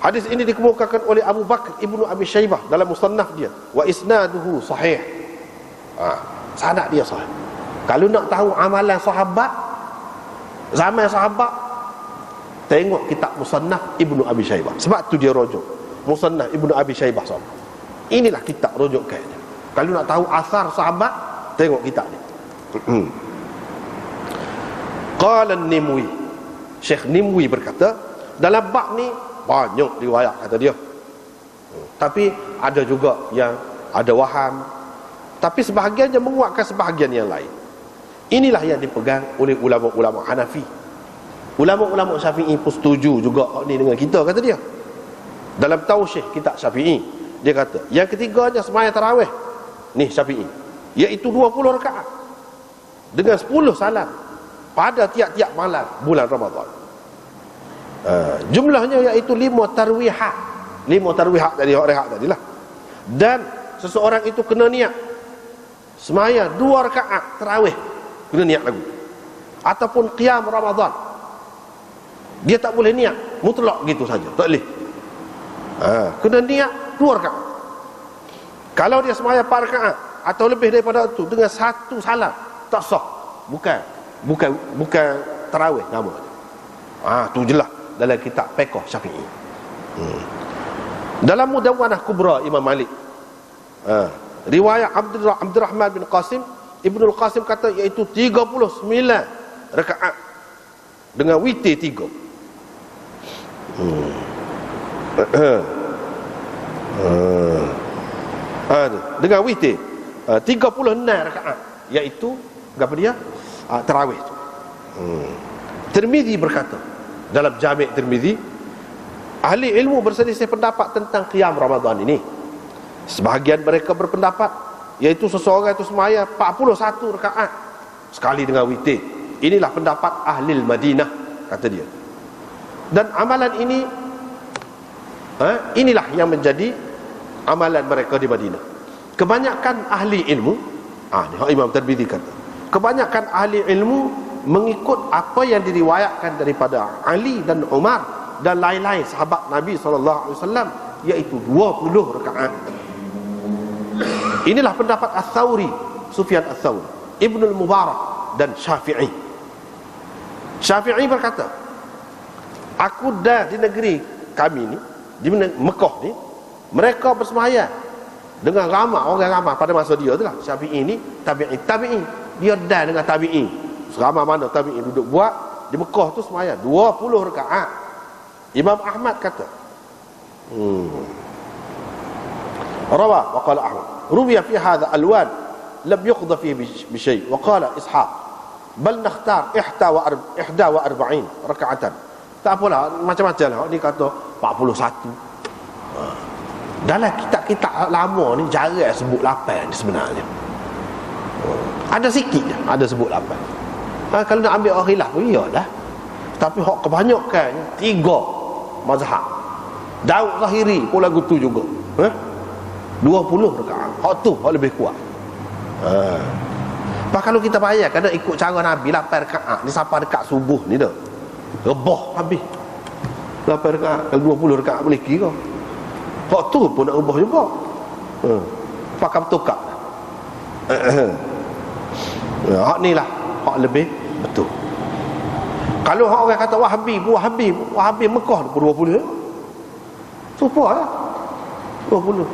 Hadis ini dikemukakan oleh Abu Bakr Ibnu Abi Syaibah dalam musannaf dia wa isnaduhu sahih. Sanad dia sahih. Kalau nak tahu amalan sahabat zaman sahabat, tengok kitab musannaf Ibnu Abi Syaibah. Sebab tu dia rujuk musannaf Ibnu Abi Syaibah sahabat. Inilah kitab rujukannya. Kalau nak tahu asar sahabat, tengok kitab ni. Qala Nimwi, Syekh Nimwi berkata, dalam bab ni banyak riwayat, kata dia. Tapi ada juga yang ada waham, tapi sebahagiannya menguatkan sebahagian yang lain. Inilah yang dipegang oleh ulama-ulama Hanafi. Ulama-ulama Syafi'i pun setuju juga ni dengan kita, kata dia. Dalam Tausyih kitab Syafi'i, dia kata yang ketiganya sembahyang tarawih ni Syafi'i, iaitu 20 rakaat dengan 10 salam pada tiap-tiap malam bulan Ramadan. Jumlahnya iaitu 5 tarwihat. 5 tarwihat tadi, rehat tadilah. Dan seseorang itu kena niat sembahyang 2 rakaat tarawih, kena niat lagu, ataupun qiyam Ramadan. Dia tak boleh niat mutlak gitu saja, tak boleh. Kena niat 2 rakaat. Kalau dia sembahyang 4 rakaat atau lebih daripada itu dengan 1 salam, tak sah. Bukan tarawih namanya. Tu jelas dalam kitab Fiqh Syafi'i. Dalam Mudawwanah Kubra Imam Malik, riwayat Abdurrahman bin Qasim, Ibnul Qasim kata iaitu 39 rakaat dengan witir 3. Dengan witir 36 rakaat, iaitu apa dia? Tarawih tu. Tirmizi berkata dalam Jami' Tirmizi, ahli ilmu berselisih pendapat tentang qiyam Ramadan ini. Sebahagian mereka berpendapat iaitu seseorang itu semaya 41 rakaat sekali dengan witir. Inilah pendapat ahli Madinah, kata dia. Dan amalan ini inilah yang menjadi amalan mereka di Madinah. Kebanyakan ahli ilmu, Imam Tirmizi kata, kebanyakan ahli ilmu mengikut apa yang diriwayatkan daripada Ali dan Umar dan lain-lain sahabat Nabi SAW, iaitu 20 rakaat. Inilah pendapat Ats-Tsauri, Sufyan Ats-Tsauri, Ibnul Mubarak dan Syafi'i. Syafi'i berkata, aku dah di negeri kami ni, di Mekah ni, mereka bersemayam dengan ramai orang ramai pada masa dia tu lah. Syafi'i ni tabi'i, dia dah dengan tabi'i. Seramai mana tabi'i duduk buat di Mekah tu semayam 20 rakaat. Imam Ahmad kata, rawa wa qala Ahmad, ruwiya fi hadha alwan lam yuqda fihi bi shay', wa qala Ishaq bal nakhtar 41 rakaatan. Tak apalah, macam-macam lah. Ni kata 41. Dalam kitab-kitab lama ni jarang sebut 8 ni sebenarnya. Ada sikit je ada sebut 8. Kalau nak ambil orang khilaf pun iyalah. Tapi hak kebanyakan 3 mazhab. Daud Zahiri pun lagu tu juga. 20 rakaat. Hak tu hak lebih kuat. Kalau kita bayar kena ikut cara Nabi 8 rakaat ni sampai dekat subuh ni dah. Rebah habis 8 rakaat. Kalau 20 rakaat boleh kira. Hak tu pun nak rebah juga. Pakai bertukar. Hak ni lah hak lebih betul. Kalau hak orang kata Wahabi Mekah pun 20. Supaya lah 20.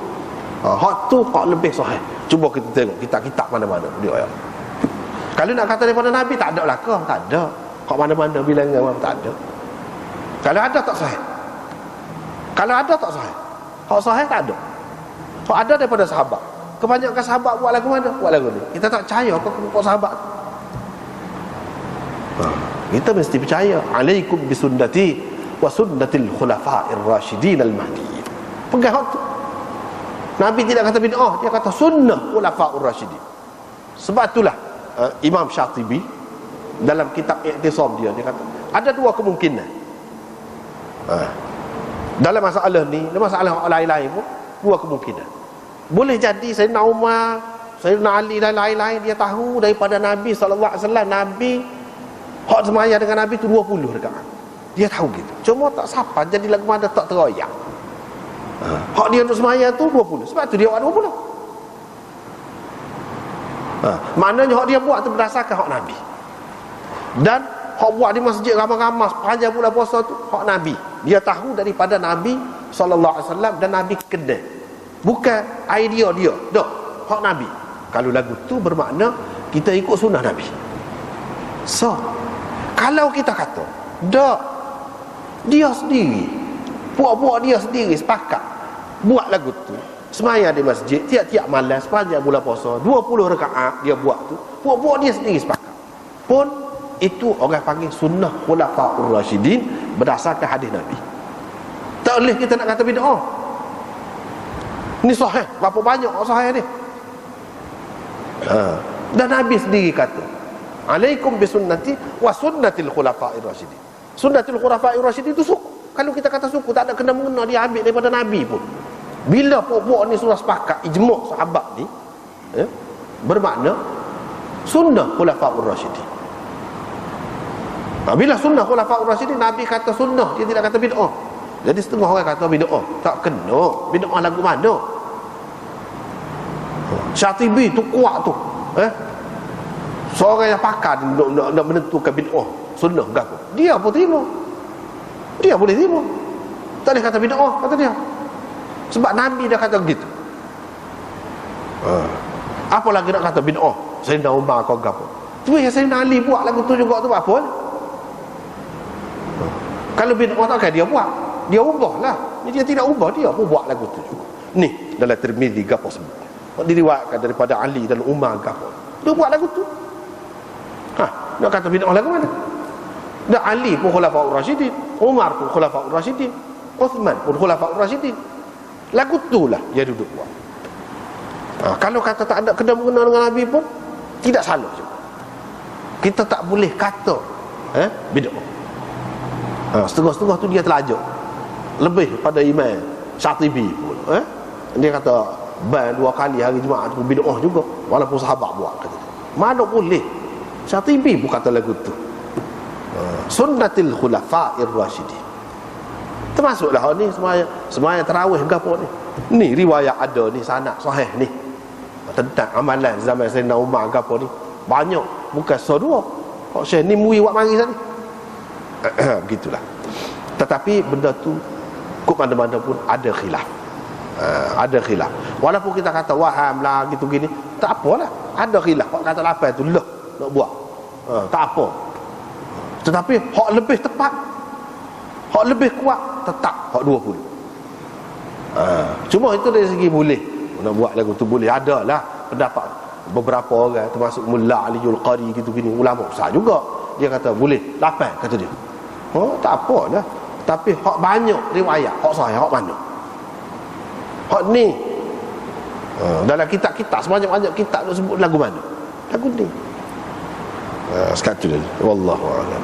Hak tu hak lebih sahih. Cuba kita tengok kitab-kitab mana-mana dia. Kalau nak kata daripada Nabi, tak ada lah ke? Tak ada. Hak mana-mana bilangan tak ada. Kalau ada tak sahih. Kalau ada tak sahih. Hak sahih tak ada. Hak ada daripada sahabat. Kebanyakan sahabat buat lagu mana? Buat lagu ni. Kita tak percaya kok sahabat. Kita mesti percaya. Alaikum bisunnati wa sunnatil khulafa'ir rasyidin al-mahdiyyin. Pegang hak tu. Nabi tidak kata bid'ah, dia kata sunnah khulafa'ur rasyidin. Sebab itulah Imam Syatibi dalam kitab I'tisam dia kata ada 2 kemungkinan. Dalam masalah ni, dalam masalah lain-lain pun 2 kemungkinan. Boleh jadi Sayyidina Umar, Sayyidina Ali dan lain-lain dia tahu daripada Nabi SAW. Nabi hak semaya dengan Nabi tu 20 rakaat. Dia tahu gitu. Cuma tak siapa jadi lagu mana tak teroyak. Hak dia untuk semaya tu 20. Sebab tu dia buat 20. Maknanya hak dia buat tu berdasarkan hak Nabi. Dan hak buat di masjid ramai-ramai sepanjang bulan puasa tu hak Nabi. Dia tahu daripada Nabi SAW dan Nabi kenal. Bukan idea dia. Dak, hak Nabi. Kalau lagu tu bermakna kita ikut sunnah Nabi. So, kalau kita kata dak, dia sendiri, puak-puak dia sendiri sepakat buat lagu tu, semaya di masjid tiap-tiap malam sepanjang bulan puasa 20 rakaat dia buat tu, puak-puak dia sendiri sepakat, pun itu orang panggil sunnah khulafa'ur rasyidin berdasarkan hadis Nabi. Tak boleh kita nak kata bid'ah. Ni sahih, berapa banyak sahih ni. Dan Nabi sendiri kata, alaikum bisunnati wa sunnatil khulafa'ir rasyidin. Sunnatul khulafa'ir rasyidin itu suku. Kalau kita kata suku, tak ada kena-mengena, dia ambil daripada Nabi pun. Bila puak-puak ni sudah sepakat ijma' sahabat ni, bermakna sunnah khulafa'ur rasyidin. Bila sunnah khulafa'ur rasyidin, Nabi kata sunnah, dia tidak kata bid'ah. Jadi setengah orang kata bid'ah. Tak kena. Bid'ah lagu mana? Syatibi tu kuat tu. Seorang yang pakar nak menentukan bid'ah sunnah ke apa, dia pun terima. Dia boleh terima. Tak boleh kata bid'ah, kata dia. Sebab Nabi dah kata begitu. Apa lagi nak kata bid'ah? Sayyidina Umar kau apa? Tu yang Sayyidina Ali buat lagu tu juga tu apa? Kalau bid'ah takkan dia buat. Dia ubah lah. Dia tidak ubah, dia pun buat lagu tu juga. Ni dalam Tirmizi gapo sebut. Diriwayatkan daripada Ali dan Umar gapo. Dia buat lagu tu. Nak kata bid'ah lagu mana? Dan Ali pun khulafaur rasyidin, Umar pun khulafaur rasyidin, Uthman pun khulafaur rasyidin. Lagu tu lah dia duduk buat. Kalau kata tak ada kena-mengena dengan Nabi pun tidak salah juga. Kita tak boleh kata bid'ah. Setengah-setengah tu dia terlajak lebih pada Imam Syatibi pun. Dia kata ban 2 kali hari Jumaat tu bid'ah juga, walaupun sahabat buat kata dia. Mana boleh. Syatibi pun kata lagu tu sunnatil khulafa'ir rasyidin. Termasuklah ni semaya tarawih ke apa ni. Ni riwayat ada ni, sanad sahih ni tentang amalan zaman Sayyidina Umar ke apa ni. Banyak, bukan so-2. Hak Syekh ni mui buat mari tadi. Begitulah. Tetapi benda tu kok mana-mana pun ada khilaf. Ada khilaf. Walaupun kita kata waham lah gitu gini, tak apalah. Ada khilaf. Hak kata lapan tu lah nak buat. Tak apa. Tetapi hak lebih tepat, hak lebih kuat tetap hak 20. Cuma itu dari segi boleh nak buat lagu tu, boleh. Ada lah pendapat beberapa orang termasuk Mullah Aliul Qari gitu gini, ulama besar juga, dia kata boleh 8 kata dia. Tak apa lah. Tapi hak banyak riwayat, hak sahih hak mana? Hak ni dalam kitab-kitab, sebanyak-banyak kitab tu sebut lagu mana? Lagu ni. Sekat tu dia. Wallahu a'lam.